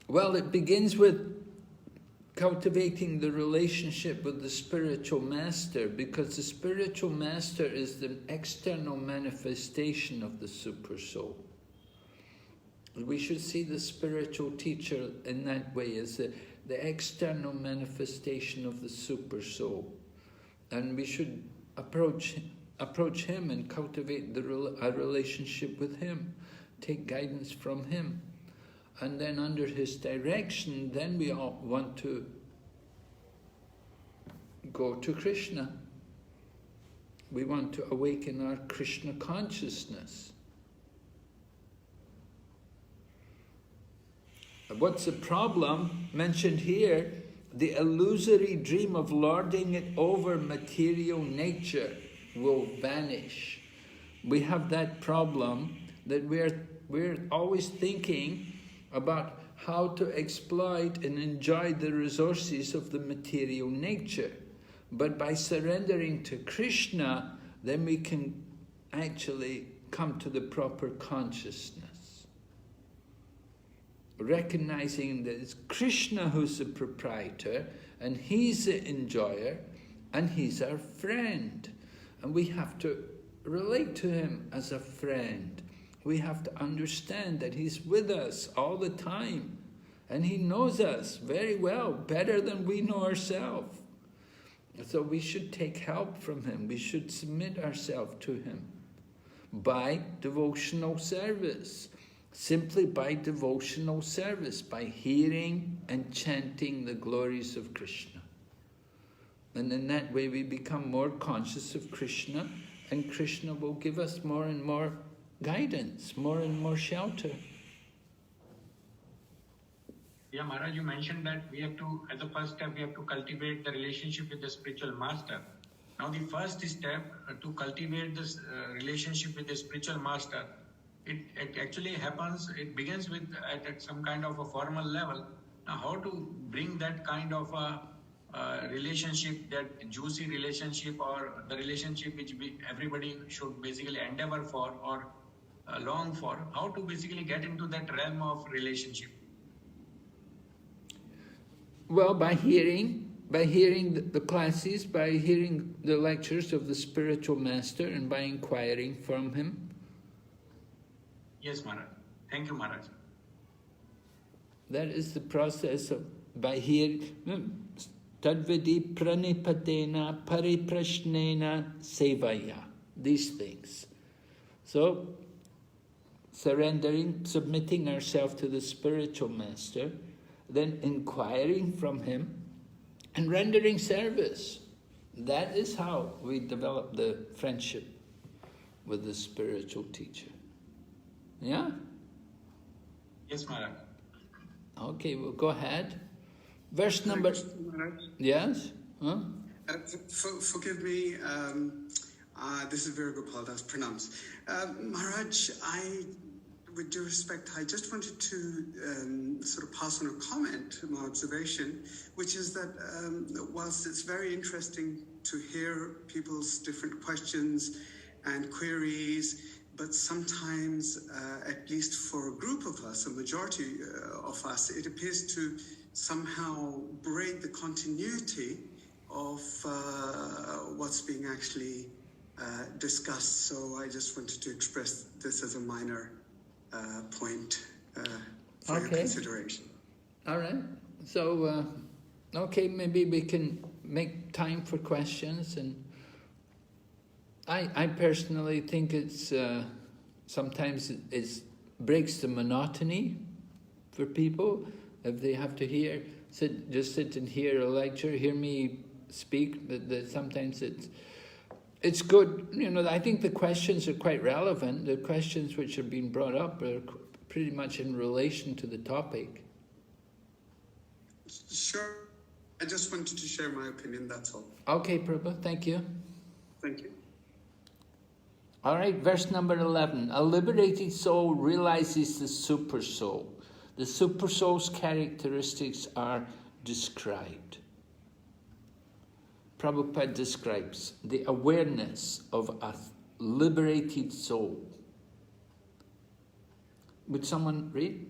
Well, it begins with cultivating the relationship with the spiritual master, because the spiritual master is the external manifestation of the super soul. We should see the spiritual teacher in that way, as the external manifestation of the super soul. And we should approach him and cultivate a relationship with him, take guidance from him. And then under his direction, then we all want to go to Krishna. We want to awaken our Krishna consciousness. What's the problem mentioned here? The illusory dream of lording it over material nature will vanish. We have that problem that we're always thinking about how to exploit and enjoy the resources of the material nature. But by surrendering to Krishna, then we can actually come to the proper consciousness. Recognizing that it's Krishna who's the proprietor, and he's the enjoyer, and he's our friend. And we have to relate to him as a friend. We have to understand that he's with us all the time. And he knows us very well, better than we know ourselves. So we should take help from him. We should submit ourselves to him by devotional service. Simply by devotional service, by hearing and chanting the glories of Krishna. And in that way we become more conscious of Krishna, and Krishna will give us more and more guidance, more and more shelter. Yeah, Maharaj, you mentioned that we have to, as a first step, we have to cultivate the relationship with the spiritual master. Now the first step to cultivate this relationship with the spiritual master, it actually happens, it begins with at some kind of a formal level. Now how to bring that kind of a relationship, that juicy relationship, or the relationship which everybody should basically endeavor for or long for, how to basically get into that realm of relationship? Well, by hearing the classes, by hearing the lectures of the spiritual master, and by inquiring from him. Yes, Maharaj. Thank you, Maharaj. That is the process of, by hearing, tadvidi pranipadena pariprashnena sevaya, these things. So, surrendering, submitting ourselves to the spiritual master, then inquiring from him, and rendering service. That is how we develop the friendship with the spiritual teacher. Yeah? Yes, Maharaj. Okay, well, go ahead. Verse number... Yes? Huh? Forgive me, this is Virgopal Das Pranams. Maharaj, with due respect, I just wanted to sort of pass on a comment, my observation, which is that whilst it's very interesting to hear people's different questions and queries, but sometimes, at least for a group of us, a majority of us, it appears to somehow break the continuity of what's being actually discussed. So I just wanted to express this as a minor point for your consideration. All right. So, okay, maybe we can make time for questions. And I personally think it's sometimes it breaks the monotony for people if they have to just sit and hear a lecture, hear me speak. But sometimes it's good. You know, I think the questions are quite relevant. The questions which are being brought up are pretty much in relation to the topic. Sure. I just wanted to share my opinion, that's all. Okay, Prabhu, thank you. Thank you. All right, verse number 11. A liberated soul realizes the super soul. The super soul's characteristics are described. Prabhupada describes the awareness of a liberated soul. Would someone read?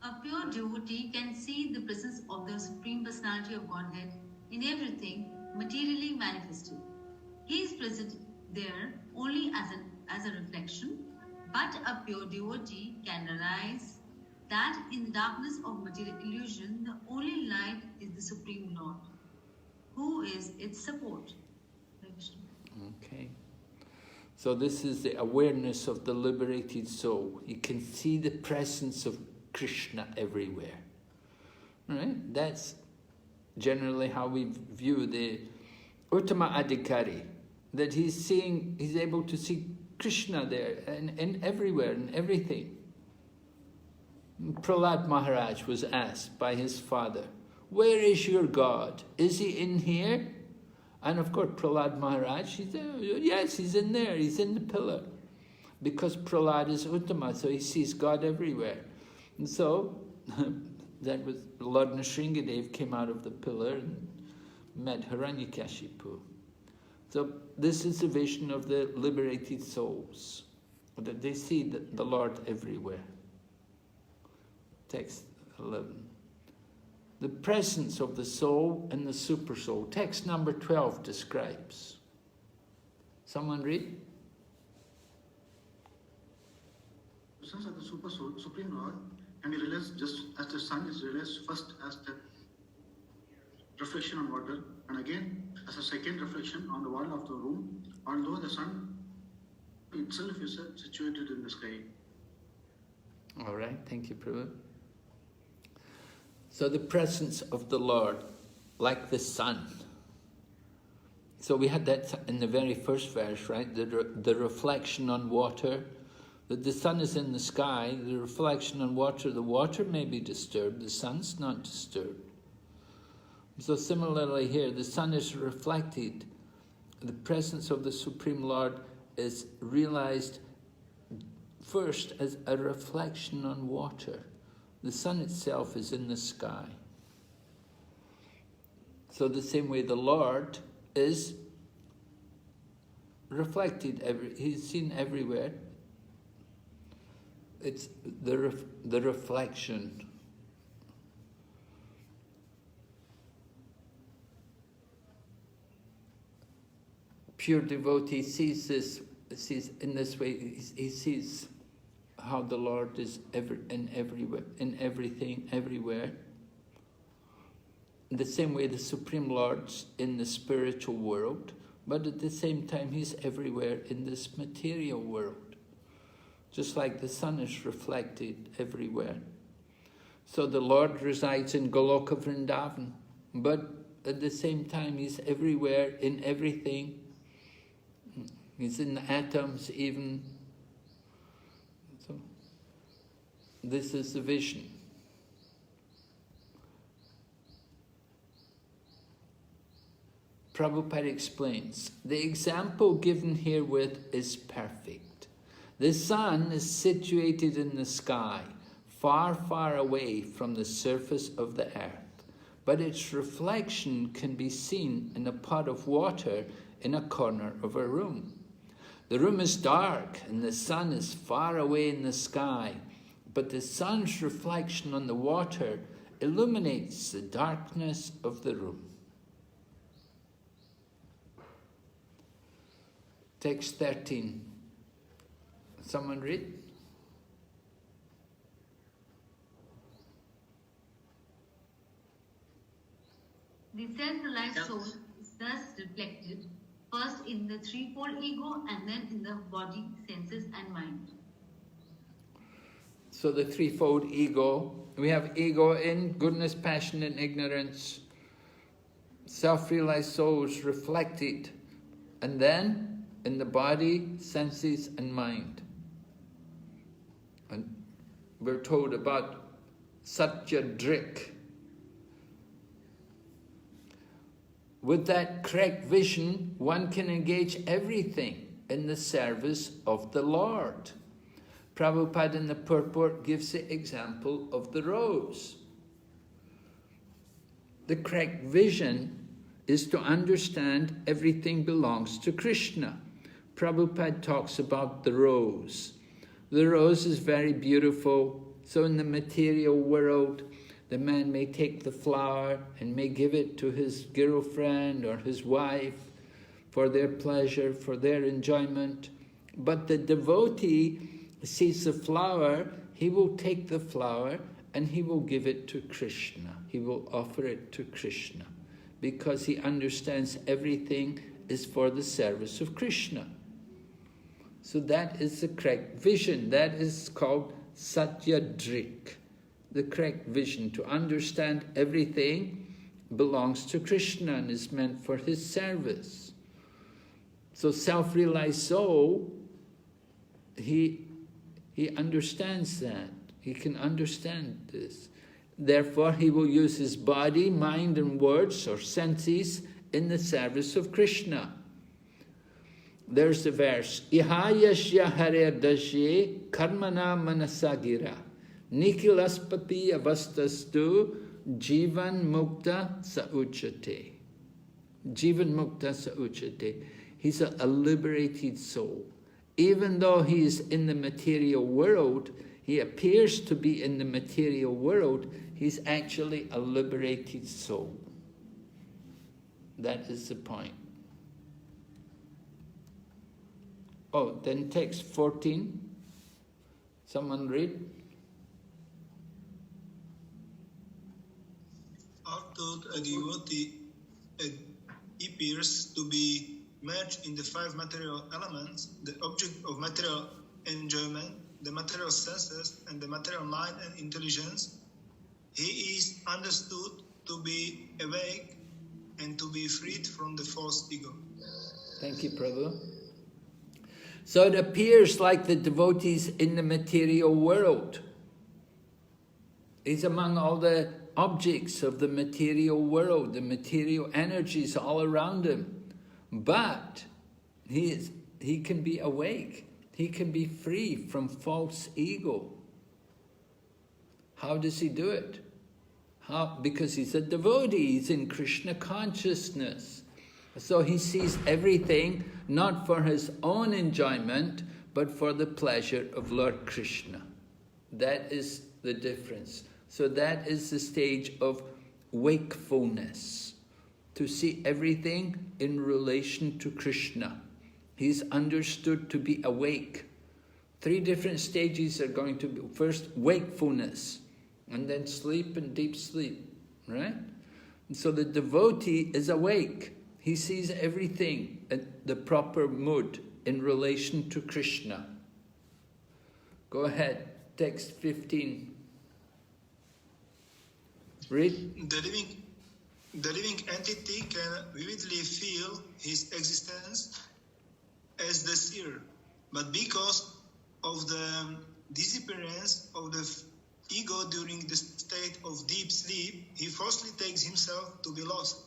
A pure devotee can see the presence of the Supreme Personality of Godhead in everything materially manifested. He is present there only as a reflection, but a pure devotee can realize that in the darkness of material illusion, the only light is the Supreme Lord, who is its support. Okay. So this is the awareness of the liberated soul. You can see the presence of Krishna everywhere. Right? That's generally how we view the Uttama Adhikari, that he's able to see Krishna there and everywhere and everything. Prahlad Maharaj was asked by his father, "Where is your God? Is he in here?" And of course, Prahlad Maharaj, he said, "Yes, he's in there, he's in the pillar." Because Prahlad is Uttama, so he sees God everywhere. And so, that was Lord Nrsingadev came out of the pillar and met Hiranyakashipu. So this is the vision of the liberated souls, that they see the Lord everywhere. Text 11. The presence of the soul and the super soul. Text number 12 describes. Someone read? The presence of the super soul, Supreme Lord, can be realized just as the sun is realized first as the reflection on water, and again as a second reflection on the wall of the room, although the sun itself is situated in the sky. All right, thank you, Prabhu. So the presence of the Lord, like the sun. So we had that in the very first verse, right? The reflection on water, that the sun is in the sky, the reflection on water, the water may be disturbed, the sun's not disturbed. So similarly here, the sun is reflected. The presence of the Supreme Lord is realized first as a reflection on water. The sun itself is in the sky. So the same way the Lord is reflected, he's seen everywhere. It's the reflection. Pure devotee sees in this way, he sees how the Lord is everywhere, in everything, everywhere. In the same way the Supreme Lord's in the spiritual world, but at the same time he's everywhere in this material world. Just like the sun is reflected everywhere. So the Lord resides in Goloka Vrindavan, but at the same time he's everywhere in everything. He's in the atoms even. So this is the vision. Prabhupada explains, the example given herewith is perfect. The sun is situated in the sky, far, far away from the surface of the earth, but its reflection can be seen in a pot of water in a corner of a room. The room is dark and the sun is far away in the sky, but the sun's reflection on the water illuminates the darkness of the room. Text 13. Someone read? The self-realized soul is thus reflected first in the threefold ego and then in the body, senses and mind. So the threefold ego, we have ego in goodness, passion and ignorance. Self-realized souls reflected, and then in the body, senses and mind. And we're told about Satya Drik. With that correct vision, one can engage everything in the service of the Lord. Prabhupada in the purport gives the example of the rose. The correct vision is to understand everything belongs to Krishna. Prabhupada talks about the rose. The rose is very beautiful. So in the material world, the man may take the flower and may give it to his girlfriend or his wife for their pleasure, for their enjoyment. But the devotee sees the flower, he will take the flower and he will give it to Krishna. He will offer it to Krishna because he understands everything is for the service of Krishna. So that is the correct vision. That is called Satyadrik, the correct vision. To understand everything belongs to Krishna and is meant for his service. So self-realized soul, he understands that. He can understand this. Therefore, he will use his body, mind and words or senses in the service of Krishna. There's the verse. Ihayashya haredasye karmana manasagira nikilaspati avastastu jivan mukta sauchate. Jivan mukta sauchate. He's a liberated soul. Even though he is in the material world, he appears to be in the material world, he's actually a liberated soul. That is the point. Oh, then text 14. Someone read. Although a devotee appears to be merged in the five material elements, the object of material enjoyment, the material senses, and the material mind and intelligence, he is understood to be awake and to be freed from the false ego. Thank you, Prabhu. So it appears like the devotees in the material world. He's among all the objects of the material world, the material energies all around him. But he can be awake. He can be free from false ego. How does he do it? How? Because he's a devotee. He's in Krishna consciousness. So he sees everything not for his own enjoyment, but for the pleasure of Lord Krishna. That is the difference. So that is the stage of wakefulness, to see everything in relation to Krishna. He's understood to be awake. 3 different stages are going to be. First, wakefulness, and then sleep and deep sleep, right? And so the devotee is awake. He sees everything at the proper mood in relation to Krishna. Go ahead, text 15. Read. The living entity can vividly feel his existence as the seer, but because of the disappearance of the ego during the state of deep sleep, he falsely takes himself to be lost,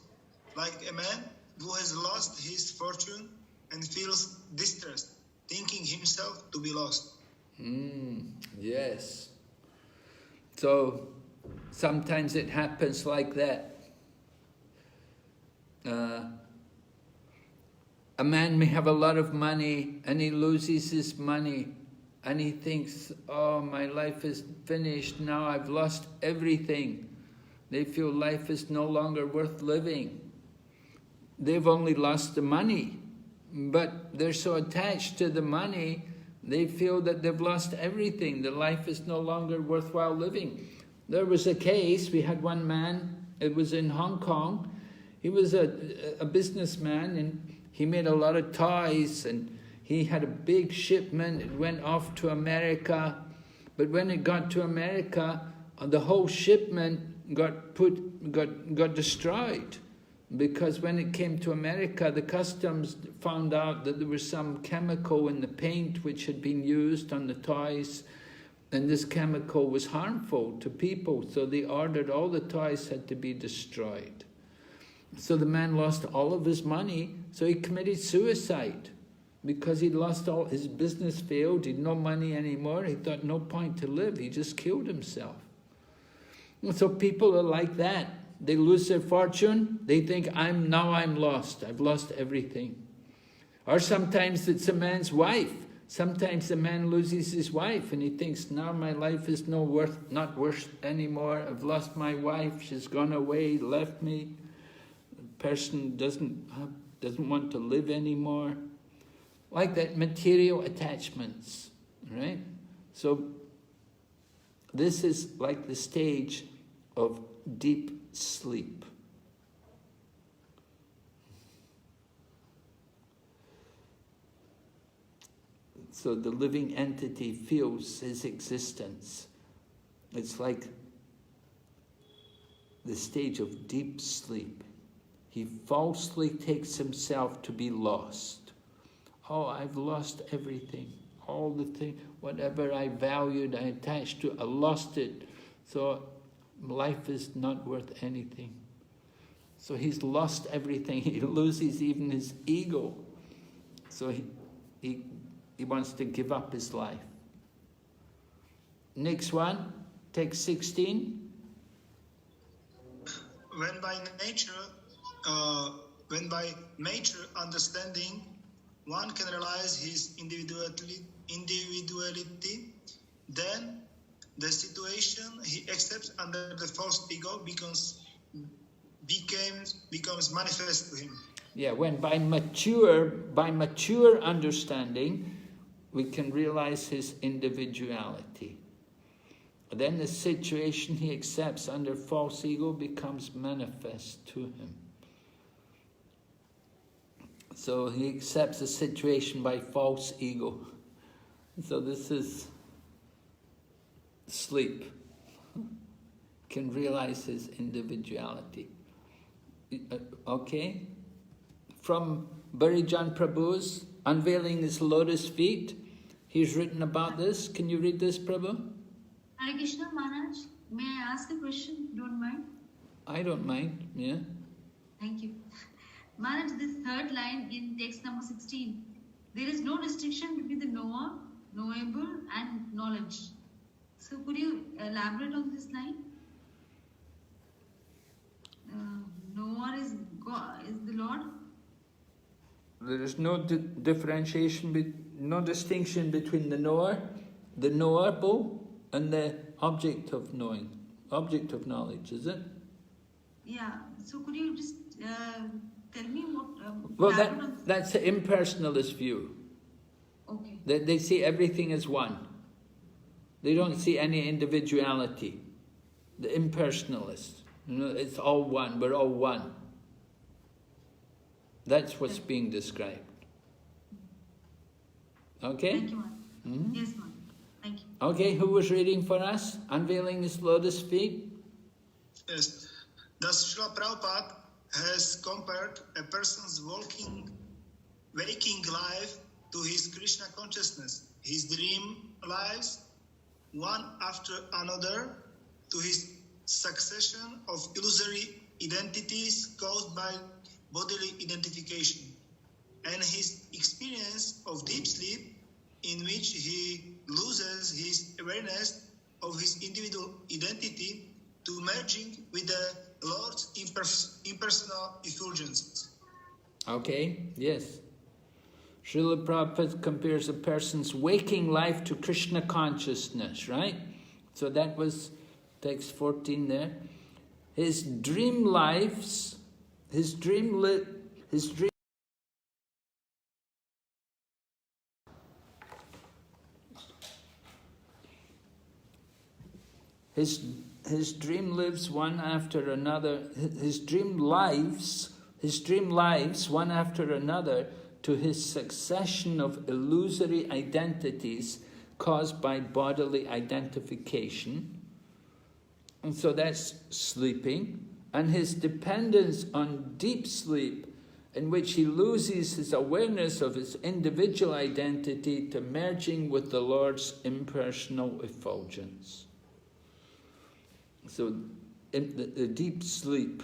like a man who has lost his fortune and feels distressed, thinking himself to be lost. Yes. So sometimes it happens like that. A man may have a lot of money and he loses his money and he thinks, oh, my life is finished, now I've lost everything. They feel life is no longer worth living. They've only lost the money, but they're so attached to the money, they feel that they've lost everything. The life is no longer worthwhile living. There was a case, we had one man, it was in Hong Kong. He was a businessman and he made a lot of toys and he had a big shipment. It went off to America. But when it got to America, the whole shipment got destroyed. Because when it came to America, the customs found out that there was some chemical in the paint which had been used on the toys, and this chemical was harmful to people, so they ordered all the toys had to be destroyed. So the man lost all of his money, so he committed suicide because he'd lost all his business failed, he'd no money anymore, he thought no point to live, he just killed himself. And so people are like that. They lose their fortune, they think, I'm lost, I've lost everything. Or sometimes it's a man's wife Sometimes a man loses his wife and he thinks, now my life is not worth anymore. I've lost my wife, she's gone away, left me. The person doesn't want to live anymore. Like that, material attachments, right? So this is like the stage of deep sleep. So the living entity feels his existence. It's like the stage of deep sleep. He falsely takes himself to be lost. Oh, I've lost everything. All the things, whatever I valued, I attached to, I lost it. So life is not worth anything. So he's lost everything. He loses even his ego. So he wants to give up his life. Next one, text 16. When by nature understanding, one can realize his individuality, then the situation he accepts under the false ego becomes manifest to him. Yeah, when by mature understanding, we can realize his individuality. Then the situation he accepts under false ego becomes manifest to him. So he accepts the situation by false ego. So this is sleep. Can realize his individuality. Okay? From Barijan Prabhu's Unveiling His Lotus Feet, he's written about this. Can you read this, Prabhu? Hare Krishna Maharaj, may I ask a question? Don't mind? I don't mind, yeah. Thank you. Maharaj, this third line in text number 16, there is no distinction between the knower, knowable and knowledge. So could you elaborate on this line? Knower is God, is the Lord? There is no differentiation, no distinction between the knower, the knowable, and the object of knowing, object of knowledge, is it? Yeah. So could you just tell me what... well, that's the impersonalist view. Okay. They see everything as one. They don't see any individuality. The impersonalist. You know, it's all one. We're all one. That's what's being described. Okay? Thank you, Maharaj. Mm-hmm. Yes, Maharaj. Thank you. Okay, who was reading for us? Unveiling His Lotus Feet? Yes. Thus Srila Prabhupada has compared a person's waking life to his Krishna consciousness. His dream lives, one after another, to his succession of illusory identities caused by bodily identification, and his experience of deep sleep, in which he loses his awareness of his individual identity to merging with the Lord's impersonal effulgence. Okay, yes. Srila Prabhupada compares a person's waking life to Krishna consciousness, right? So that was text 14 there. His dream lives, his dream lives one after another. His dream lives one after another to his succession of illusory identities caused by bodily identification. And so that's sleeping. And his dependence on deep sleep, in which he loses his awareness of his individual identity to merging with the Lord's impersonal effulgence. So in the deep sleep,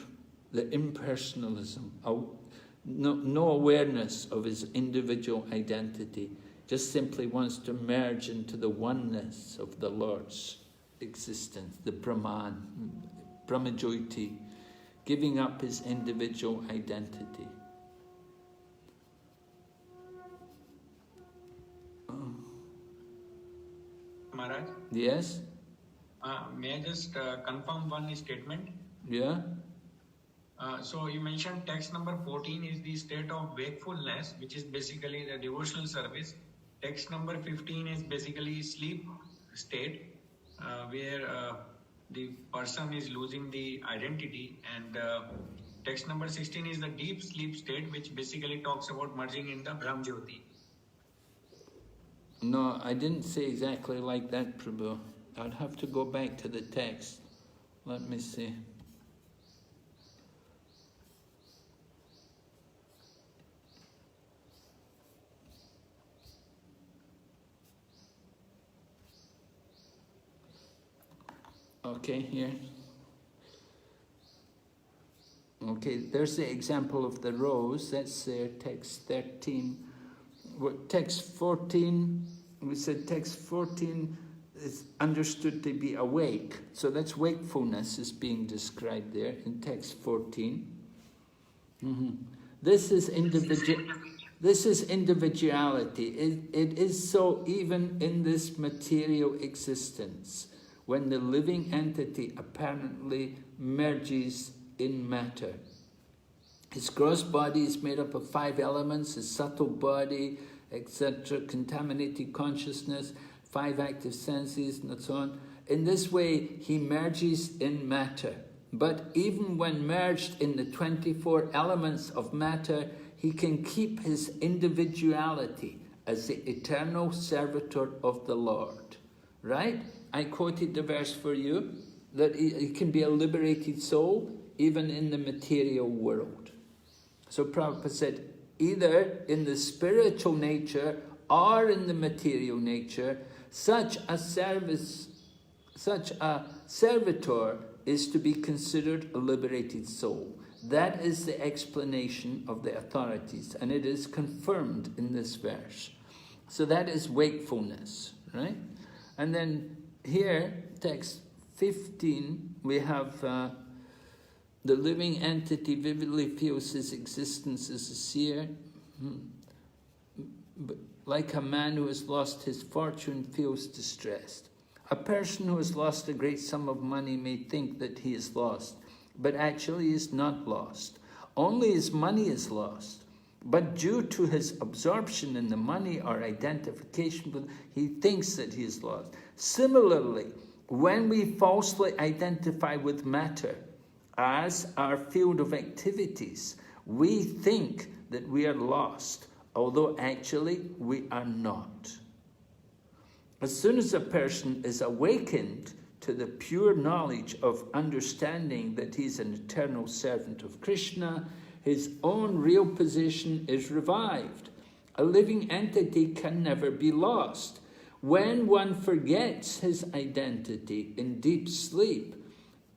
the impersonalism, no awareness of his individual identity, just simply wants to merge into the oneness of the Lord's existence, the Brahman, Brahmajyoti, giving up his individual identity. Maharaj? Yes? May I just confirm one statement? Yeah? So you mentioned text number 14 is the state of wakefulness, which is basically the devotional service. Text number 15 is basically sleep state, where the person is losing the identity, and text number 16 is the deep sleep state, which basically talks about merging in the Brahm Jyoti. No, I didn't say exactly like that, Prabhu. I'd have to go back to the text. Let me see. Okay, here. Okay, there's the example of the rose. That's there, text 13. Text 14, we said text 14 is understood to be awake. So that's wakefulness is being described there in text 14. This is individuality. It is so even in this material existence, when the living entity apparently merges in matter. His gross body is made up of 5 elements, his subtle body, etc., contaminated consciousness, 5 active senses, and so on. In this way, he merges in matter. But even when merged in the 24 elements of matter, he can keep his individuality as the eternal servitor of the Lord. Right? I quoted the verse for you, that he can be a liberated soul even in the material world. So Prabhupada said, either in the spiritual nature or in the material nature, such a servitor is to be considered a liberated soul. That is the explanation of the authorities, and it is confirmed in this verse. So that is wakefulness, right? And then here, text 15, we have the living entity vividly feels his existence as a seer. Like a man who has lost his fortune feels distressed. A person who has lost a great sum of money may think that he is lost, but actually is not lost. Only his money is lost. But due to his absorption in the money or identification with, he thinks that he is lost. Similarly, when we falsely identify with matter as our field of activities, we think that we are lost, although actually we are not. As soon as a person is awakened to the pure knowledge of understanding that he's an eternal servant of Krishna, his own real position is revived. A living entity can never be lost. When one forgets his identity in deep sleep,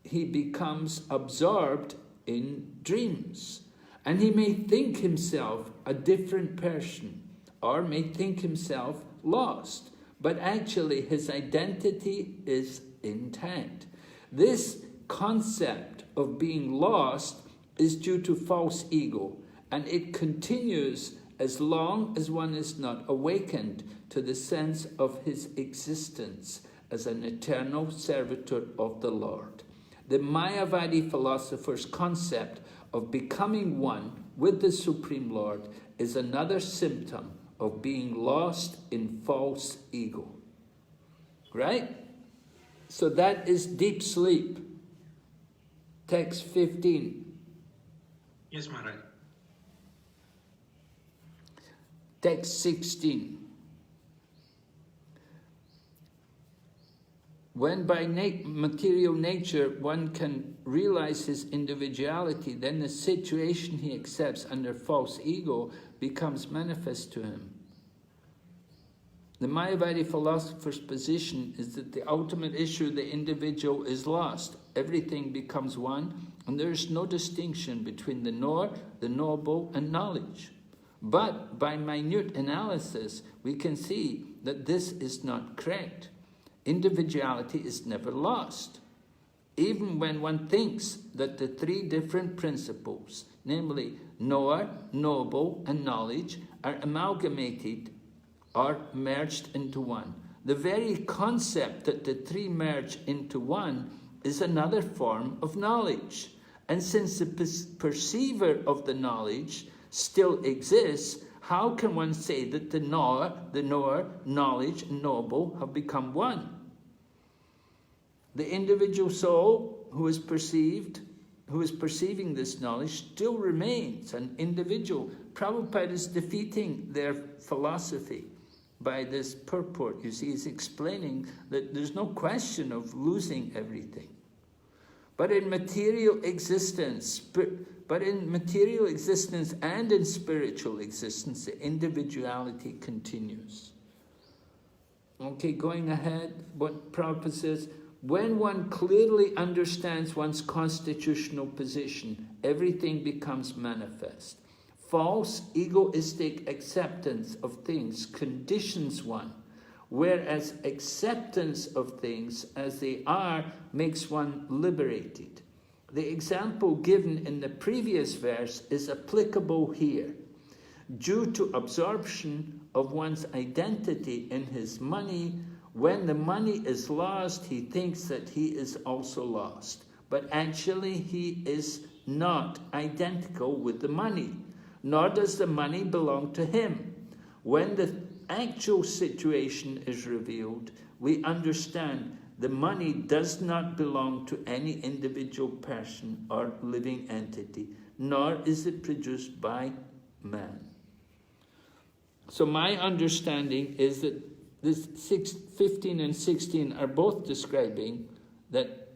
he becomes absorbed in dreams. And he may think himself a different person, or may think himself lost. But actually his identity is intact. This concept of being lost is due to false ego, and it continues as long as one is not awakened to the sense of his existence as an eternal servitor of the Lord. The Mayavadi philosopher's concept of becoming one with the Supreme Lord is another symptom of being lost in false ego. Right? So that is deep sleep. Text 15. Yes, Maharaj. Text 16. When by material nature one can realize his individuality, then the situation he accepts under false ego becomes manifest to him. The Mayavadi philosopher's position is that the ultimate issue, the individual, is lost. Everything becomes one, and there is no distinction between the knower, the knowable, and knowledge. But by minute analysis, we can see that this is not correct. Individuality is never lost. Even when one thinks that the 3 different principles, namely knower, knowable, and knowledge, are amalgamated are merged into one. The very concept that the three merge into one is another form of knowledge. And since the perceiver of the knowledge still exists, how can one say that the knower, knowledge, and knowable have become one? The individual soul who is perceiving this knowledge still remains an individual. Prabhupada is defeating their philosophy by this purport. You see, he's explaining that there's no question of losing everything. But in material existence, and in spiritual existence, the individuality continues. Okay, going ahead, what Prabhupada says, when one clearly understands one's constitutional position, everything becomes manifest. False egoistic acceptance of things conditions one, whereas acceptance of things as they are makes one liberated. The example given in the previous verse is applicable here. Due to absorption of one's identity in his money, when the money is lost, he thinks that he is also lost. But actually, he is not identical with the money, nor does the money belong to him. When the actual situation is revealed, we understand the money does not belong to any individual person or living entity, nor is it produced by man. So my understanding is that this 15 and 16 are both describing that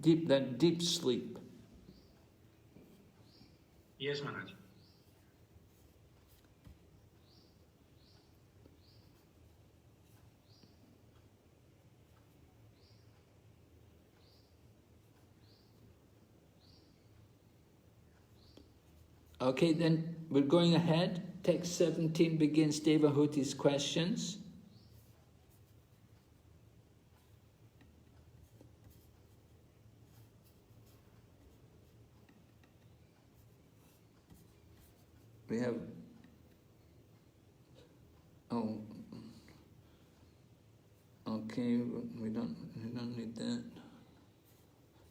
deep sleep. Yes, Maharaj. Okay, then we're going ahead. Text 17 begins Devahuti's questions. We have, okay, we don't need that.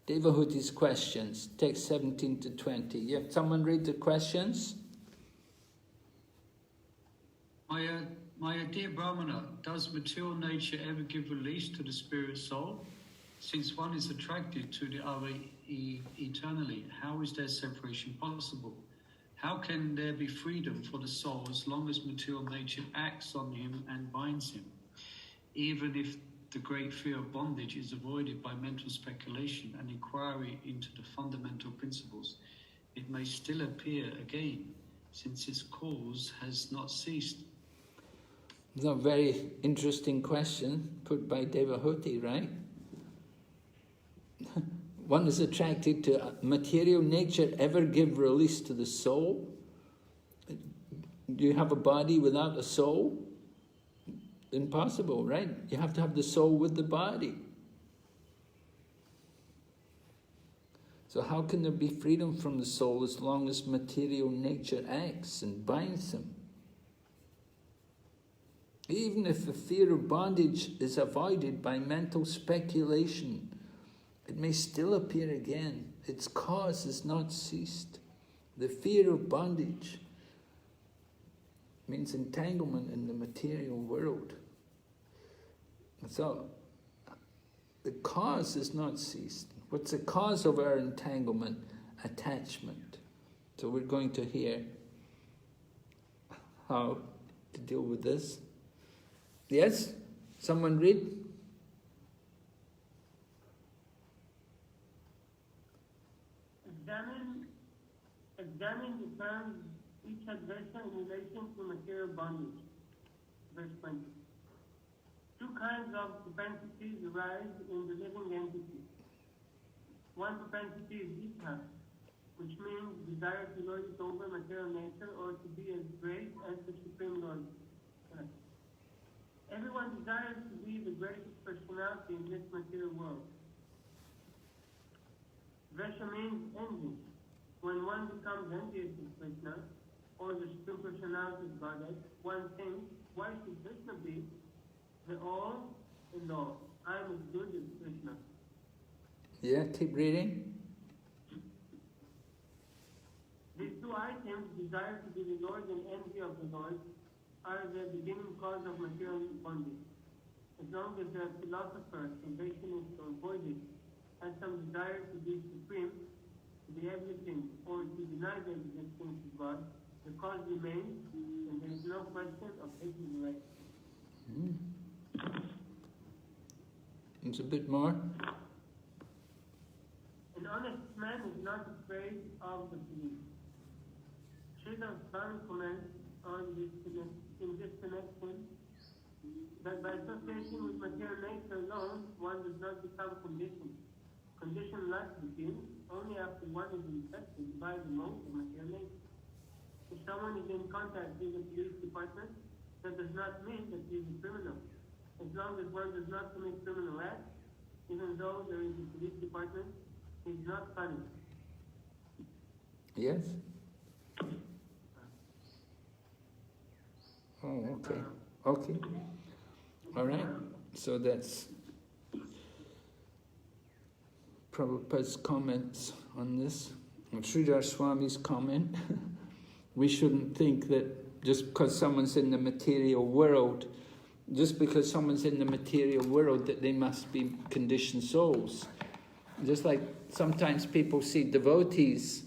Devahuti's questions, text 17 to 20. You have someone read the questions? My dear Brahmana, does material nature ever give release to the spirit soul? Since one is attracted to the other eternally, how is their separation possible? How can there be freedom for the soul as long as material nature acts on him and binds him? Even if the great fear of bondage is avoided by mental speculation and inquiry into the fundamental principles, it may still appear again, since its cause has not ceased. It's a very interesting question put by Devahuti, right? One is attracted to material nature, ever give release to the soul? Do you have a body without a soul? Impossible, right? You have to have the soul with the body. So how can there be freedom from the soul as long as material nature acts and binds him? Even if the fear of bondage is avoided by mental speculation, it may still appear again. Its cause has not ceased. The fear of bondage means entanglement in the material world. So, the cause has not ceased. What's the cause of our entanglement? Attachment. So we're going to hear how to deal with this. Yes? Someone read? Examine the terms each adversary in relation to material bondage. Verse 20. Two kinds of propensities arise in the living entity. One propensity is ita, which means desire to lord it over material nature or to be as great as the Supreme Lord. Everyone desires to be the greatest personality in this material world. Vesha means envy. When one becomes envious of Krishna or the Supreme Personality of Godhead, one thinks why should Krishna be the all in all? I am as good as Krishna. Yeah, keep reading. These two items, desire to be the Lord and envy of the Lord, are the beginning cause of material bondage. As long as the philosopher, salvation is avoided, has some desire to be supreme, to be everything, or to deny the existence of God, the cause remains, and there is no question of taking away. It's a bit more. An honest man is not afraid of the police. Srila Swami comments on this in this connection that by association with material nature alone, one does not become conditioned. Conditionless begins only after one is infected by the mode of material nature. If someone is in contact with the police department, that does not mean that he is a criminal. As long as one does not commit criminal acts, even though there is a police department, he is not punished. Yes? Oh, okay. Okay. All right. So that's Prabhupada's comments on this. And Sridhar Swami's comment. We shouldn't think that just because someone's in the material world, just because someone's in the material world, that they must be conditioned souls. Just like sometimes people see devotees,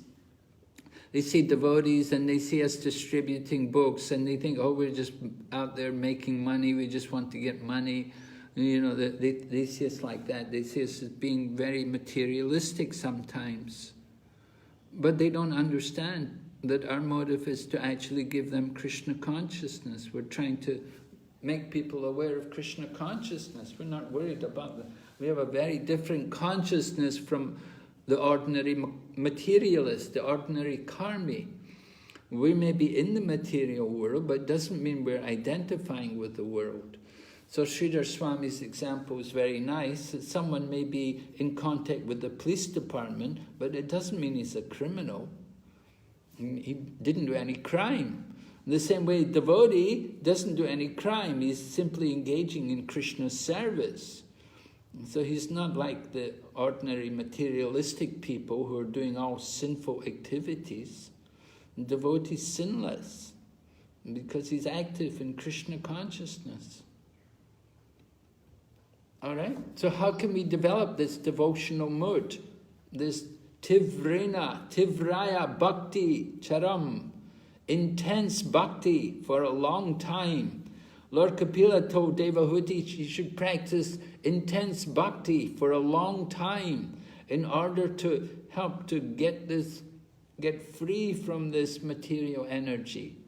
they see devotees and they see us distributing books and they think, oh, we're just out there making money, we just want to get money. You know, they see us like that. They see us as being very materialistic sometimes. But they don't understand that our motive is to actually give them Krishna consciousness. We're trying to make people aware of Krishna consciousness. We're not worried about that. We have a very different consciousness from the ordinary materialist, the ordinary karmi. We may be in the material world, but it doesn't mean we're identifying with the world. So Sridhar Swami's example is very nice. That someone may be in contact with the police department, but it doesn't mean he's a criminal. He didn't do any crime. In the same way, devotee doesn't do any crime. He's simply engaging in Krishna's service. So he's not like the ordinary materialistic people who are doing all sinful activities. The devotee is sinless because he's active in Krishna consciousness. All right? So how can we develop this devotional mood? This Tivraya Bhakti Charam, intense bhakti for a long time. Lord Kapila told Devahuti she should practice intense bhakti for a long time in order to help to get free from this material energy.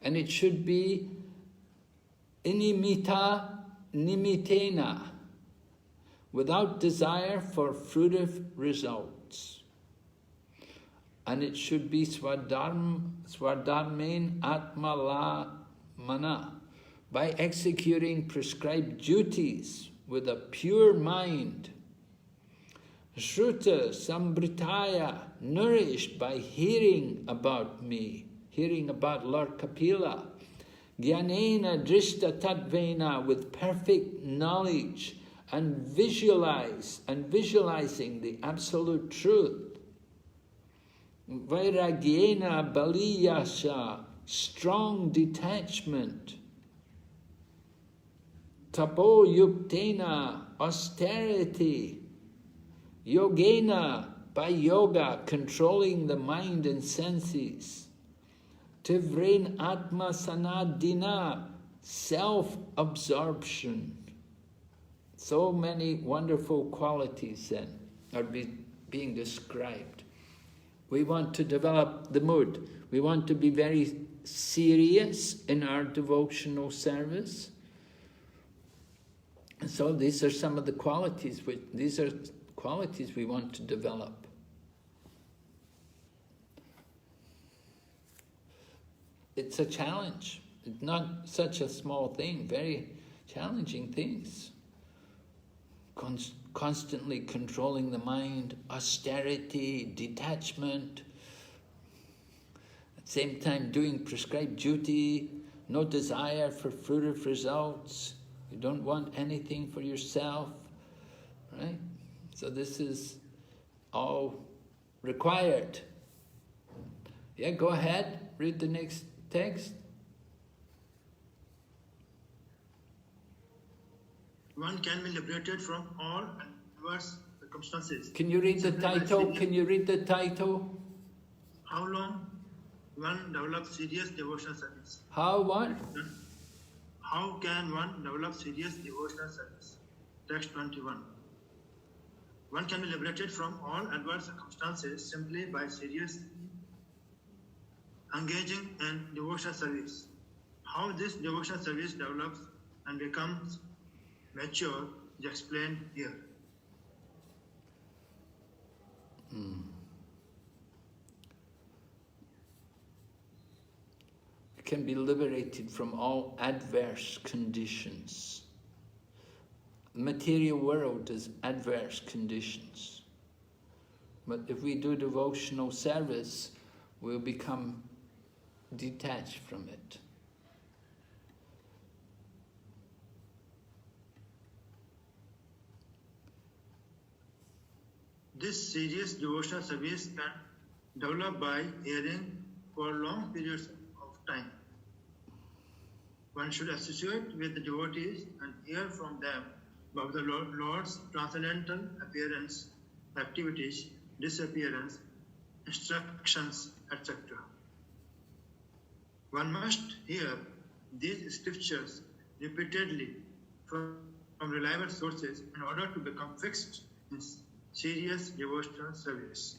And it should be inimita nimitena, without desire for fruitive results. And it should be swadharmen atmala mana, by executing prescribed duties with a pure mind. Shruta sambritaya, nourished by hearing about me, hearing about Lord Kapila. Jnanena drishta tatvena, with perfect knowledge and visualizing the absolute truth. Vairagyena baliyasha, strong detachment. Tapo yuktena, austerity. Yogena, by yoga, controlling the mind and senses. Tivrain atma sanadina, self-absorption. So many wonderful qualities then are being described. We want to develop the mood. We want to be very serious in our devotional service. And so these are some of the qualities. These are qualities we want to develop. It's a challenge. It's not such a small thing, very challenging things. Constantly controlling the mind, austerity, detachment, at the same time doing prescribed duty, no desire for fruitive results. You don't want anything for yourself, right? So this is all required. Yeah, go ahead, read the next text. One can be liberated from all adverse circumstances. Can you read the title? Can you read the title? How long one develops serious devotional service? How what? How can one develop serious devotional service? Text 21. One can be liberated from all adverse circumstances simply by seriously engaging in devotional service. How this devotional service develops and becomes mature is explained here. Can be liberated from all adverse conditions. The material world is adverse conditions. But if we do devotional service, we'll become detached from it. This serious devotional service can develop by hearing for long periods of time. One should associate with the devotees and hear from them about the Lord's transcendental appearance, activities, disappearance, instructions, etc. One must hear these scriptures repeatedly from reliable sources in order to become fixed in serious devotional service.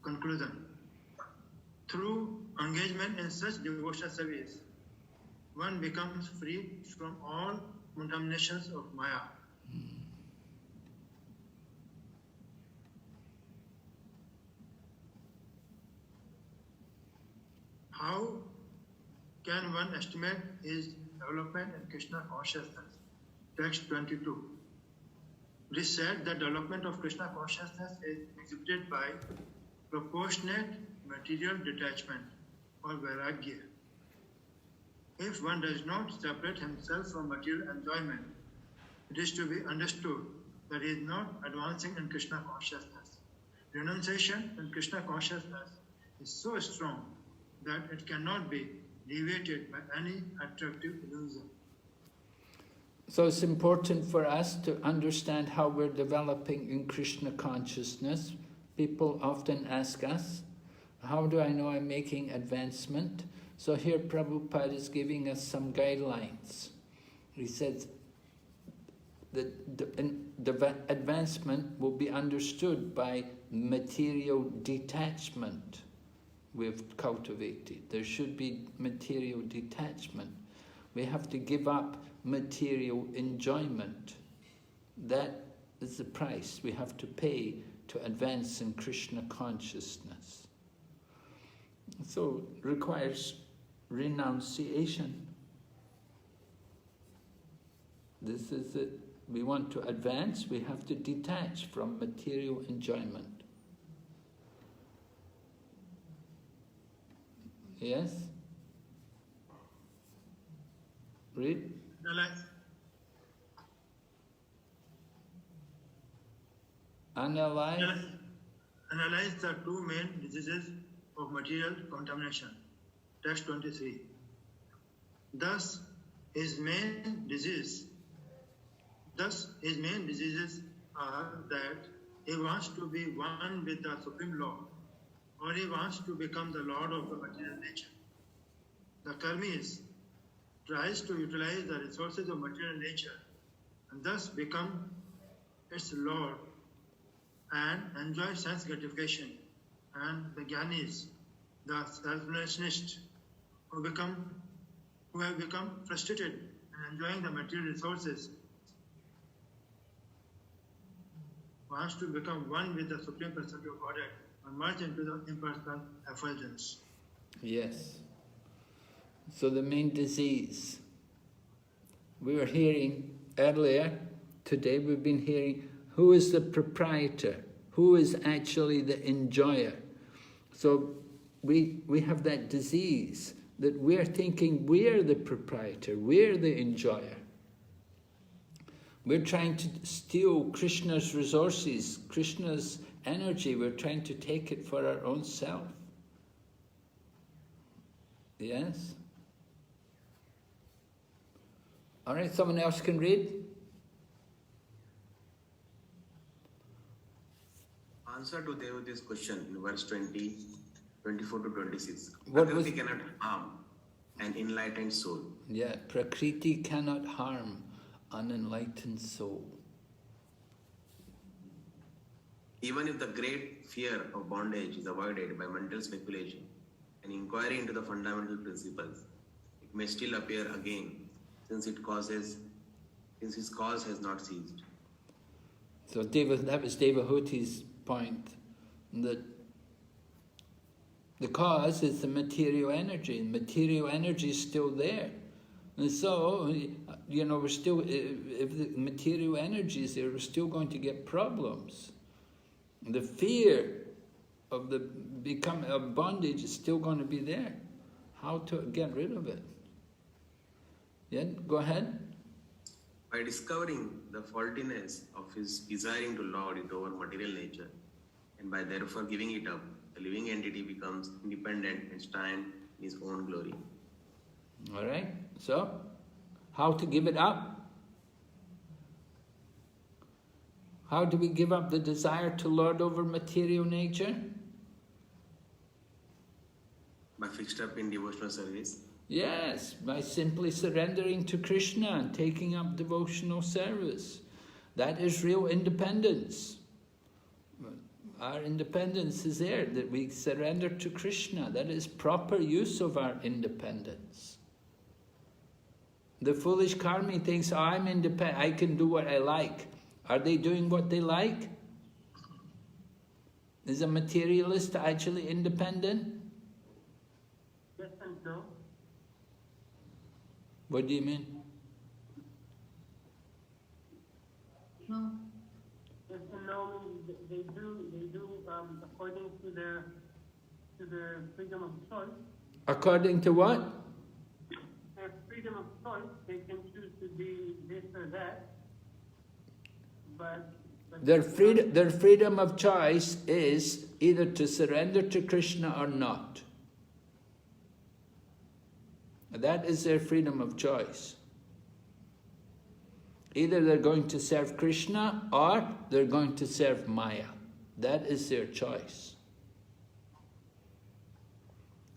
Conclusion. Through engagement in such devotional service, one becomes free from all contaminations of Maya. How can one estimate his development in Krishna consciousness? Text 22. It is said that development of Krishna consciousness is exhibited by proportionate material detachment or vairagya. If one does not separate himself from material enjoyment, it is to be understood that he is not advancing in Krishna consciousness. Renunciation in Krishna consciousness is so strong that it cannot be deviated by any attractive illusion. So it's important for us to understand how we're developing in Krishna consciousness. People often ask us, how do I know I'm making advancement? So here Prabhupada is giving us some guidelines. He says that the advancement will be understood by material detachment we've cultivated. There should be material detachment. We have to give up material enjoyment. That is the price we have to pay to advance in Krishna consciousness. So it requires renunciation. This is it. We want to advance, we have to detach from material enjoyment. Yes? Read. Analyze the two main diseases of material contamination. Text 23. Thus, his main diseases are that he wants to be one with the Supreme Lord, or he wants to become the Lord of the material nature. The karmis tries to utilize the resources of material nature and thus become its Lord and enjoy sense gratification, and the jnanis, the self-relationists, who have become frustrated in enjoying the material resources, wants to become one with the Supreme Personality of Godhead and merge into the impersonal effulgence. Yes. So the main disease, we were hearing earlier, today we've been hearing, who is the proprietor? Who is actually the enjoyer? So we have that disease that we're thinking we're the proprietor, we're the enjoyer. We're trying to steal Krishna's resources, Krishna's energy. We're trying to take it for our own self. Yes? All right, someone else can read? Answer to Devati's question in verse 24 to 26. What Prakriti cannot harm an enlightened soul. Yeah, Prakriti cannot harm an enlightened soul. Even if the great fear of bondage is avoided by mental speculation and inquiry into the fundamental principles, it may still appear again, since its cause has not ceased. So that was Devahuti's point, that the cause is the material energy, and material energy is still there. And so, we're still, if the material energy is there, we're still going to get problems. The fear of of bondage is still going to be there. How to get rid of it? Yeah, go ahead. By discovering the faultiness of his desiring to lord it over material nature, and by therefore giving it up, the living entity becomes independent and stand in his own glory. All right, so how to give it up? How do we give up the desire to lord over material nature? By fixed up in devotional service. Yes, by simply surrendering to Krishna and taking up devotional service. That is real independence. Our independence is there, that we surrender to Krishna. That is proper use of our independence. The foolish karmi thinks, I'm independent, I can do what I like. Are they doing what they like? Is a materialist actually independent? Yes and no. What do you mean? No. Yes and no means they do according to their freedom of choice. According to what? Their freedom of choice, they can choose to be this or that. But Their freedom of choice is either to surrender to Krishna or not. That is their freedom of choice. Either they're going to serve Krishna or they're going to serve Maya. That is their choice.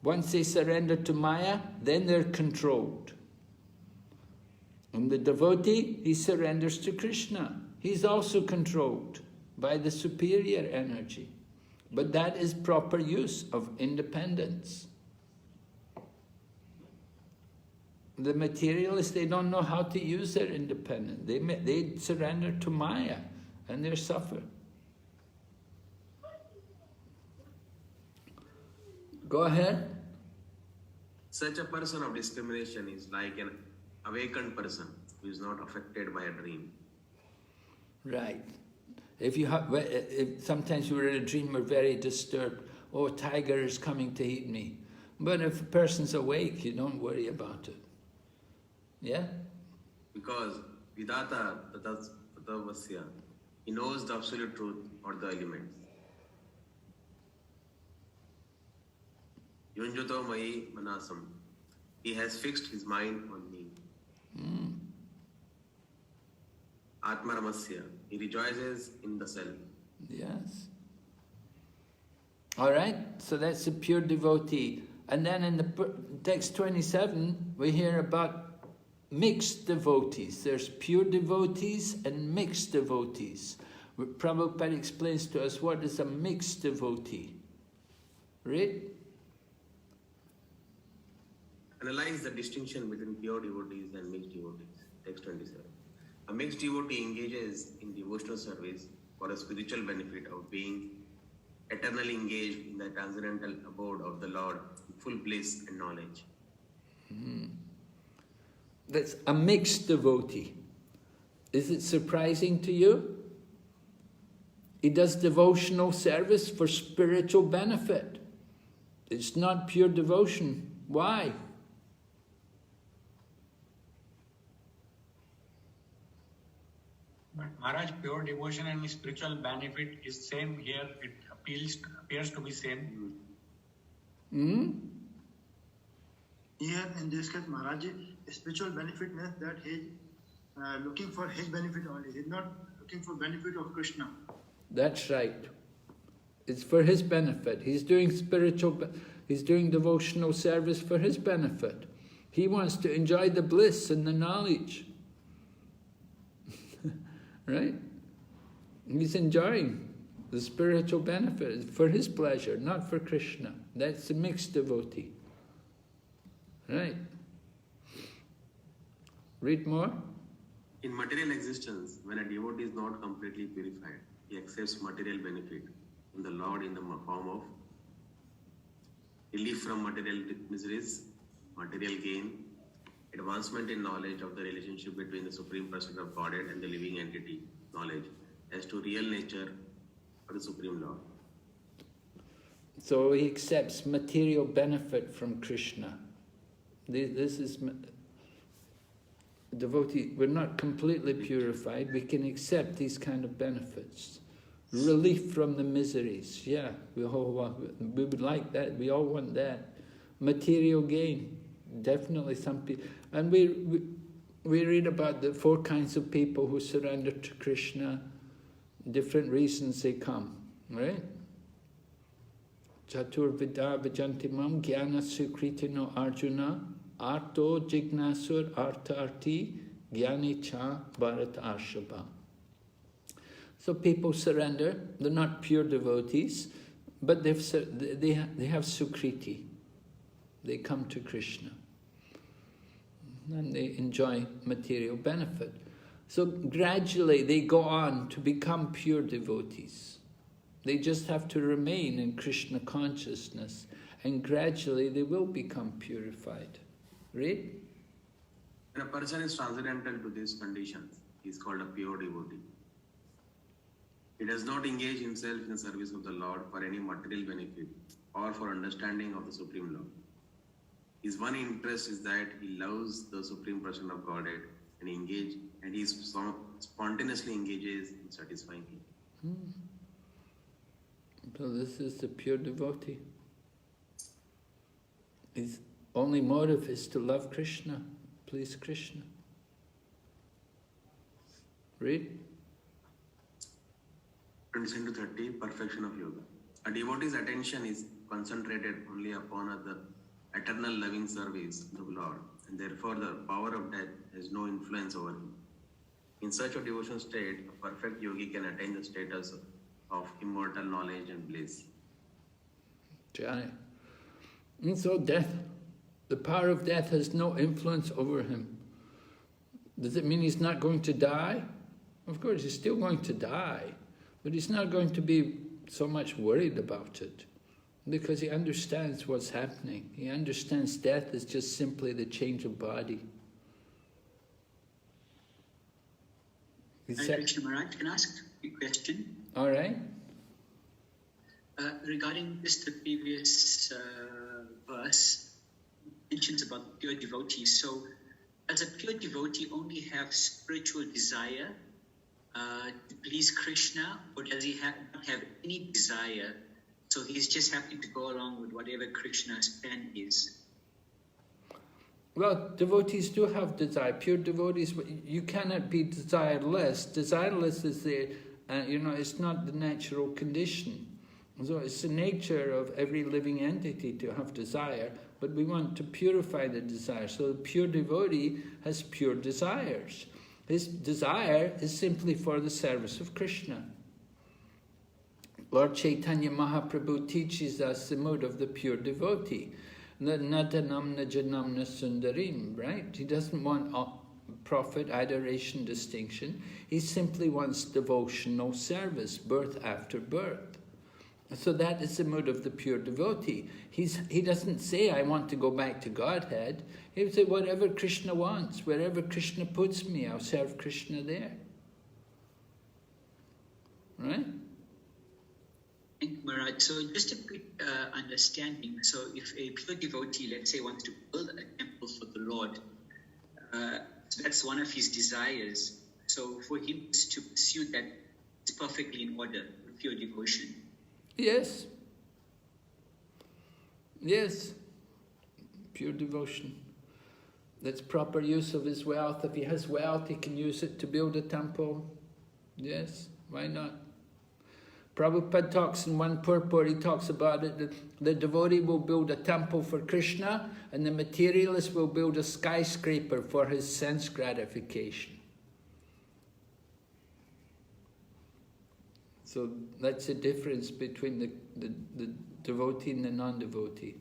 Once they surrender to Maya, then they're controlled. And the devotee, he surrenders to Krishna. He's also controlled by the superior energy. But that is proper use of independence. The materialists, they don't know how to use their independence. They surrender to Maya and they suffer. Go ahead. Such a person of discrimination is like an awakened person who is not affected by a dream. Right. If sometimes we're in a dream, we're very disturbed. Oh, a tiger is coming to eat me. But if a person's awake, you don't worry about it. Yeah? Because Vidata Tatavasya, he knows the absolute truth or the elements. Yunjato Mai Manasam, he has fixed his mind on me. Atmaramasya, he rejoices in the self. Yes. All right, so that's a pure devotee. And then in the text 27, we hear about mixed devotees. There's pure devotees and mixed devotees. Prabhupada explains to us what is a mixed devotee. Read. Analyze the distinction between pure devotees and mixed devotees. Text 27. A mixed devotee engages in devotional service for a spiritual benefit of being eternally engaged in the transcendental abode of the Lord, full bliss and knowledge. That's a mixed devotee. Is it surprising to you? He does devotional service for spiritual benefit. It's not pure devotion. Why? But Maharaj, pure devotion and spiritual benefit is same here. It appears to be same. Here in this case, Maharaj, spiritual benefit means that he is looking for his benefit only. He is not looking for benefit of Krishna. That's right. It's for his benefit. He's doing he's doing devotional service for his benefit. He wants to enjoy the bliss and the knowledge. Right? He's enjoying the spiritual benefit for his pleasure, not for Krishna. That's a mixed devotee. Right? Read more. In material existence, when a devotee is not completely purified, he accepts material benefit from the Lord in the form of relief from material miseries, material gain, advancement in knowledge of the relationship between the Supreme Person of Godhead and the living entity, knowledge as to real nature of the Supreme Lord. So he accepts material benefit from Krishna. This is devotee. We're not completely purified. We can accept these kind of benefits. Relief from the miseries. Yeah, we would like that. We all want that. Material gain. Definitely some people. And we read about the 4 kinds of people who surrender to Krishna. Different reasons they come. Right? Chaturvida Vajantimam Jnana Sukritino Arjuna Arto Jignasur Arta Arti Jnani Cha Bharat Arshava. So people surrender. They're not pure devotees, but they have Sukriti. They come to Krishna. And they enjoy material benefit. So gradually they go on to become pure devotees. They just have to remain in Krishna consciousness, and gradually they will become purified. Read. When a person is transcendental to these conditions, he is called a pure devotee. He does not engage himself in the service of the Lord for any material benefit or for understanding of the Supreme Lord. His one interest is that he loves the Supreme Person of Godhead and he spontaneously engages in satisfying him. So this is the pure devotee. His only motive is to love Krishna, please Krishna. Read. 27 to 30, perfection of yoga. A devotee's attention is concentrated only upon the eternal loving service of the Lord, and therefore the power of death has no influence over him. In such a devotional state, a perfect yogi can attain the status of immortal knowledge and bliss. And so death, the power of death has no influence over him. Does it mean he's not going to die? Of course, he's still going to die, but he's not going to be so much worried about it because he understands what's happening. He understands death is just simply the change of body. Krishna Maharaj, can I ask a question? All right. Regarding just the previous verse, mentions about pure devotees. So, does a pure devotee only have spiritual desire to please Krishna, or does he not have any desire? So he's just happy to go along with whatever Krishna's plan is. Well, devotees do have desire. Pure devotees, you cannot be desireless. Desireless is it's not the natural condition. So it's the nature of every living entity to have desire, but we want to purify the desire. So the pure devotee has pure desires. His desire is simply for the service of Krishna. Lord Chaitanya Mahaprabhu teaches us the mode of the pure devotee. Nadanamna janamna sundarim, right? He doesn't want profit, adoration, distinction. He simply wants devotional service, birth after birth. So that is the mood of the pure devotee. He doesn't say, I want to go back to Godhead. He would say, whatever Krishna wants, wherever Krishna puts me, I'll serve Krishna there. Right? Thank you, Maharaj. So just a quick understanding. So if a pure devotee, let's say, wants to build a temple for the Lord, so that's one of his desires. So for him to pursue that is perfectly in order, pure devotion. Yes. Yes. Pure devotion. That's proper use of his wealth. If he has wealth, he can use it to build a temple. Yes, why not? Prabhupada talks in one purport, he talks about it, that the devotee will build a temple for Krishna and the materialist will build a skyscraper for his sense gratification. So that's the difference between the devotee and the non-devotee.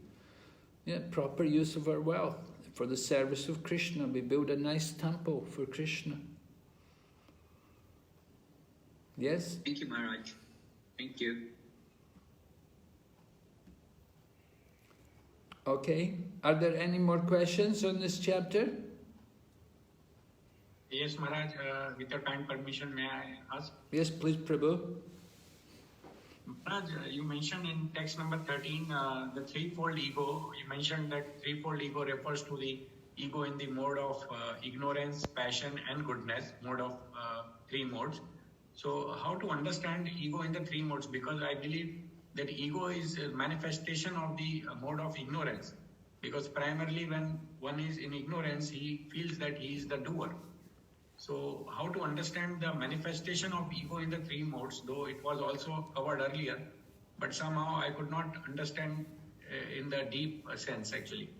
Yeah, proper use of our wealth. For the service of Krishna, we build a nice temple for Krishna. Yes? Thank you, Maharaj. Thank you. Okay. Are there any more questions on this chapter? Yes, Maharaj. With your kind permission, may I ask? Yes, please, Prabhu. Maharaj, you mentioned in text number 13 the threefold ego. You mentioned that threefold ego refers to the ego in the mode of ignorance, passion, and goodness, mode of three modes. So how to understand ego in the three modes? Because I believe that ego is a manifestation of the mode of ignorance. Because primarily when one is in ignorance, he feels that he is the doer. So how to understand the manifestation of ego in the three modes, though it was also covered earlier, but somehow I could not understand in the deep sense actually.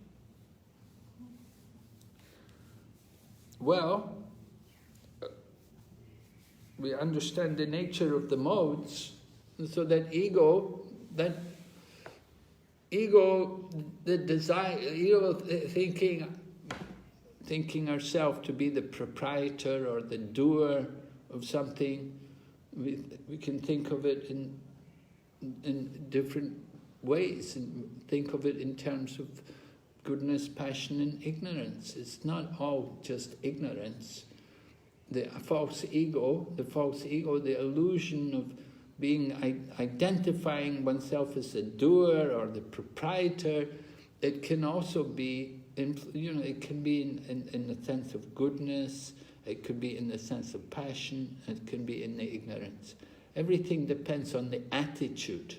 Well, we understand the nature of the modes, so that ego, the desire, thinking ourselves to be the proprietor or the doer of something, we can think of it in different ways, and think of it in terms of goodness, passion, and ignorance. It's not all just ignorance. The false ego, the illusion of identifying oneself as the doer or the proprietor, it can also be, it can be in the sense of goodness, it could be in the sense of passion, it can be in the ignorance. Everything depends on the attitude.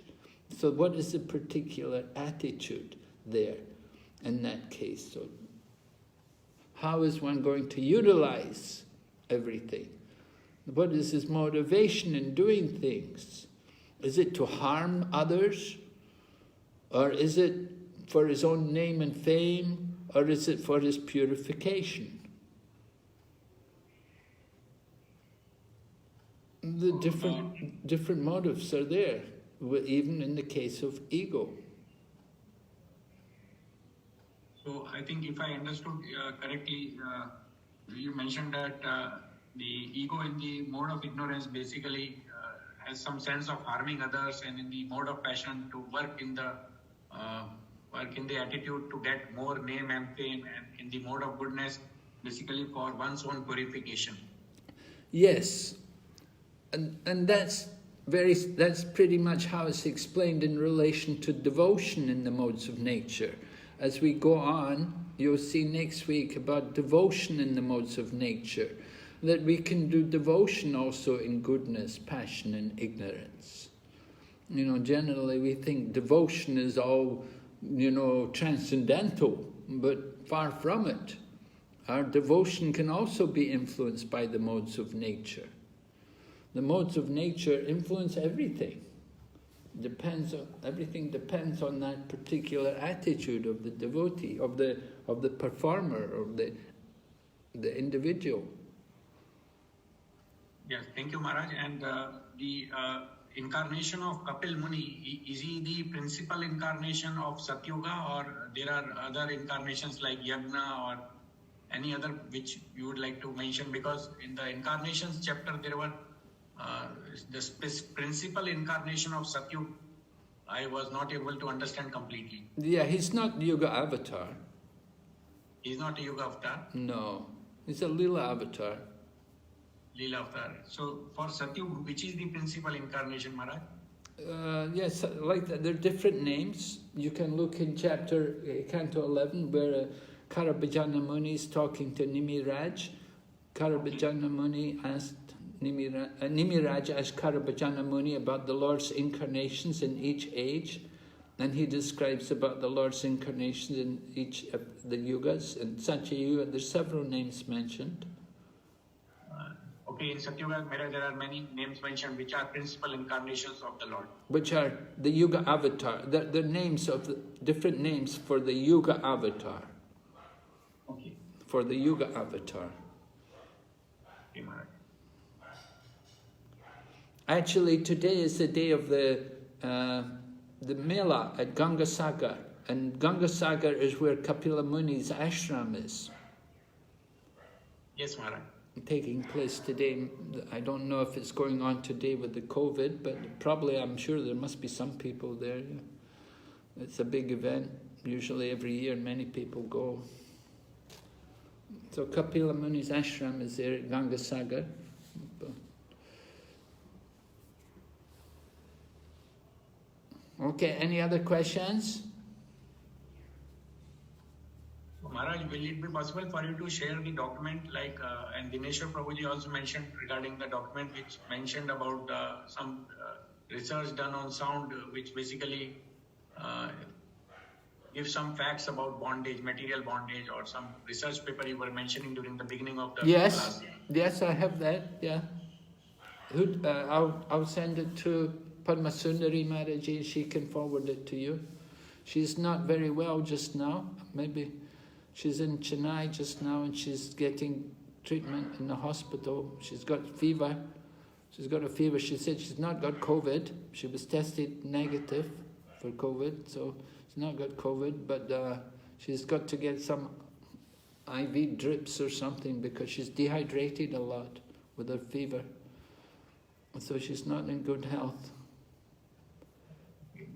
So what is the particular attitude there in that case? So how is one going to utilize everything? What is his motivation in doing things? Is it to harm others? Or is it for his own name and fame? Or is it for his purification? The different motives are there, even in the case of ego. So I think if I understood correctly, you mentioned that the ego in the mode of ignorance basically has some sense of harming others, and in the mode of passion to work in the attitude to get more name and fame, and in the mode of goodness basically for one's own purification. Yes, and that's pretty much how it's explained in relation to devotion in the modes of nature. As we go on, you'll see next week about devotion in the modes of nature, that we can do devotion also in goodness, passion, and ignorance. Generally we think devotion is all, transcendental, but far from it. Our devotion can also be influenced by the modes of nature. The modes of nature influence everything. Everything depends on that particular attitude of the devotee, of the performer, of the individual. Yes, thank you, Maharaj. And the incarnation of Kapil Muni, is he the principal incarnation of Satyuga, or there are other incarnations like Yagna or any other which you would like to mention? Because in the incarnations chapter there were the principal incarnation of Satyug, I was not able to understand completely. Yeah, he's not Yuga avatar. He's not a Yuga avatar? No, he's a Lila avatar. Lila avatar. So for Satyug, which is the principal incarnation, Maharaj? Yes, like that. There are different names. You can look in chapter Canto 11 where Karabhajana Muni is talking to Nimiraj. Karabhajana Muni asked Nimiraj asked Karabhajana Muni about the Lord's incarnations in each age, and he describes about the Lord's incarnations in each of the yugas. In Satya Yuga, there's several names mentioned. Okay, in Satyuga, there are many names mentioned which are principal incarnations of the Lord. Which are the Yuga avatar. The names of the different names for the Yuga avatar. Okay. For the Yuga avatar. Okay, Maharaj. Actually, today is the day of the Mela at Gangasagar. And Gangasagar is where Kapila Muni's ashram is. Yes, Maharaj. Taking place today. I don't know if it's going on today with the COVID, but probably I'm sure there must be some people there. It's a big event. Usually every year many people go. So Kapila Muni's ashram is there at Gangasagar. Okay, any other questions? Maharaj, will it be possible for you to share the document and Dineshwar Prabhuji also mentioned regarding the document which mentioned about some research done on sound which basically gives some facts about bondage, material bondage, or some research paper you were mentioning during the beginning of the class? Yes, I have that, yeah. I'll send it to Padma Sundari Maharaji, she can forward it to you. She's not very well just now, maybe. She's in Chennai just now and she's getting treatment in the hospital. She's got fever. She's got a fever. She said she's not got COVID. She was tested negative for COVID, so she's not got COVID, but she's got to get some IV drips or something because she's dehydrated a lot with her fever. So she's not in good health.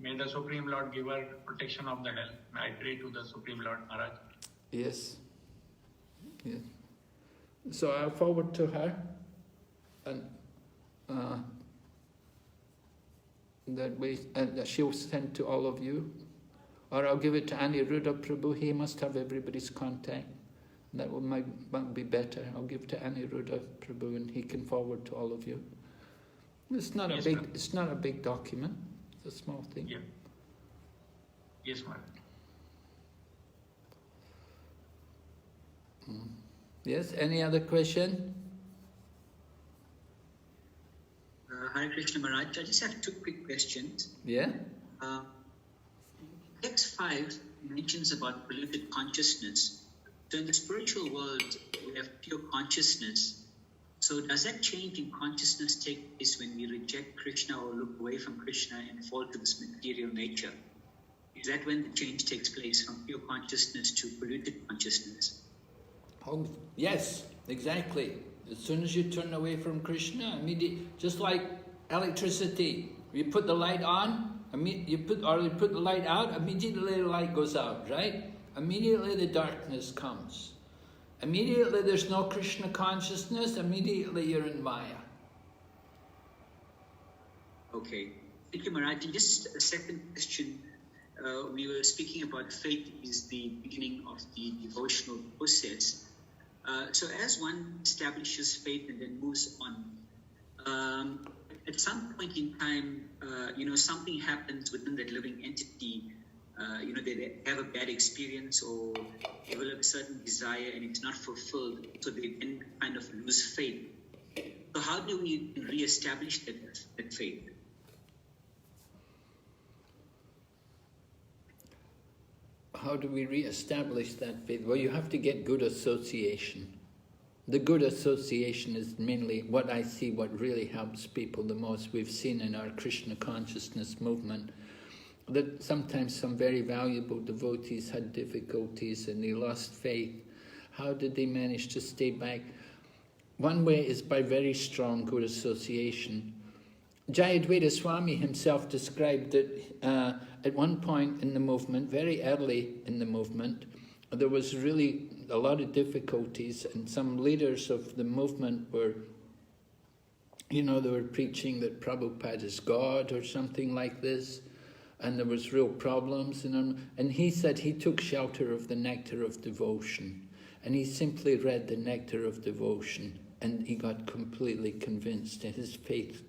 May the Supreme Lord give her protection of the health. I pray to the Supreme Lord Maharaj. Yes. Yes. So I'll forward to her, and that she'll send to all of you, or I'll give it to Aniruddha Prabhu. He must have everybody's contact. That might be better. I'll give it to Aniruddha Prabhu, and he can forward to all of you. It's not It's not a big document. It's a small thing. Yeah. Yes, Maharaj. Yes, any other question? Hare Krishna Maharaj, I just have two quick questions. Yeah? Text 5 mentions about polluted consciousness. So in the spiritual world, we have pure consciousness. So does that change in consciousness take place when we reject Krishna or look away from Krishna and fall to this material nature? Is that when the change takes place from pure consciousness to polluted consciousness? Oh, yes, exactly. As soon as you turn away from Krishna, immediately, just like electricity, you put the light on, you put the light out, immediately the light goes out, right? Immediately the darkness comes. Immediately there's no Krishna consciousness, immediately you're in Maya. Okay. Thank you, Maharaj. Just a second question. We were speaking about faith is the beginning of the devotional process. So as one establishes faith and then moves on, at some point in time, something happens within that living entity. They have a bad experience or develop a certain desire and it's not fulfilled, so they then kind of lose faith. So how do we re-establish that faith? How do we re-establish that faith? Well, you have to get good association. The good association is mainly what I see, what really helps people the most. We've seen in our Krishna consciousness movement that sometimes some very valuable devotees had difficulties and they lost faith. How did they manage to stay back? One way is by very strong good association. Jayadvaita Swami himself described that at one point in the movement, very early in the movement, there was really a lot of difficulties and some leaders of the movement were they were preaching that Prabhupada is God or something like this, and there was real problems. And he said he took shelter of the nectar of devotion, and he simply read the nectar of devotion, and he got completely convinced. His faith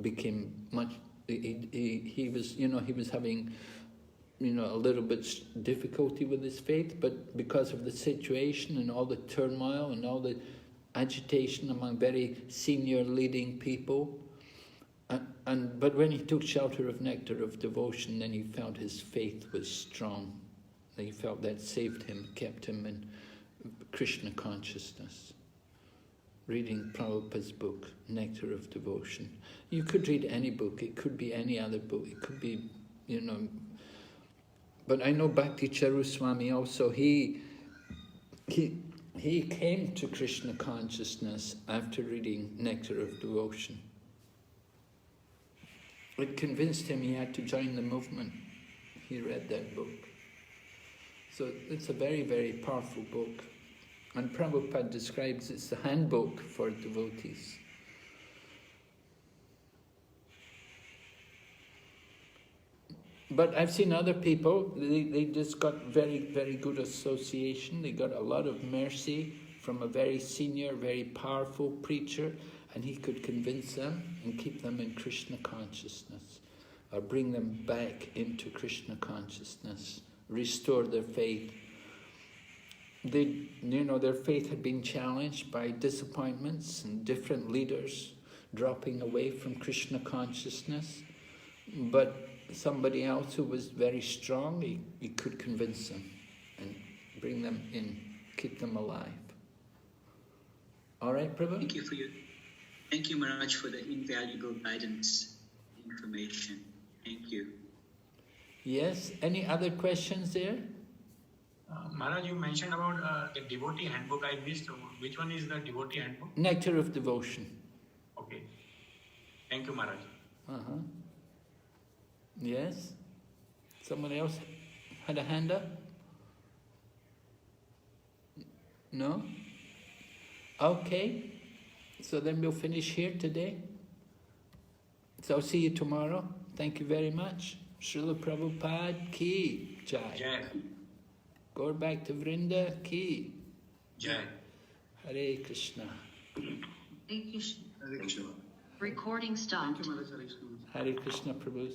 became much. He was having a little bit difficulty with his faith, but because of the situation and all the turmoil and all the agitation among very senior leading people, but when he took shelter of nectar of devotion, then he felt his faith was strong. He felt that saved him, kept him in Krishna consciousness. Reading Prabhupada's book, Nectar of Devotion. You could read any book, it could be any other book, it could be, but I know Bhakti Charuswami also, he came to Krishna consciousness after reading Nectar of Devotion. It convinced him he had to join the movement. He read that book. So it's a very, very powerful book. And Prabhupada describes it's the handbook for devotees. But I've seen other people, they just got very, very good association. They got a lot of mercy from a very senior, very powerful preacher, and he could convince them and keep them in Krishna consciousness, or bring them back into Krishna consciousness, restore their faith. Their faith had been challenged by disappointments and different leaders dropping away from Krishna consciousness, but somebody else who was very strong, he could convince them and bring them in, keep them alive. All right, Prabhu? Thank you, Maharaj, for the invaluable guidance, information. Thank you. Yes, any other questions there? Maharaj, you mentioned about the devotee handbook. I missed. Which one is the devotee handbook? Nectar of Devotion. Okay. Thank you, Maharaj. Yes? Someone else had a hand up? No? Okay. So then we'll finish here today. So I'll see you tomorrow. Thank you very much. Srila Prabhupada ki jai. Jai. Go back to Vrinda ki jai. Hare Krishna. Hare Krishna. Recording stopped. Thank you, Maharaj. Hare Krishna Prabhu.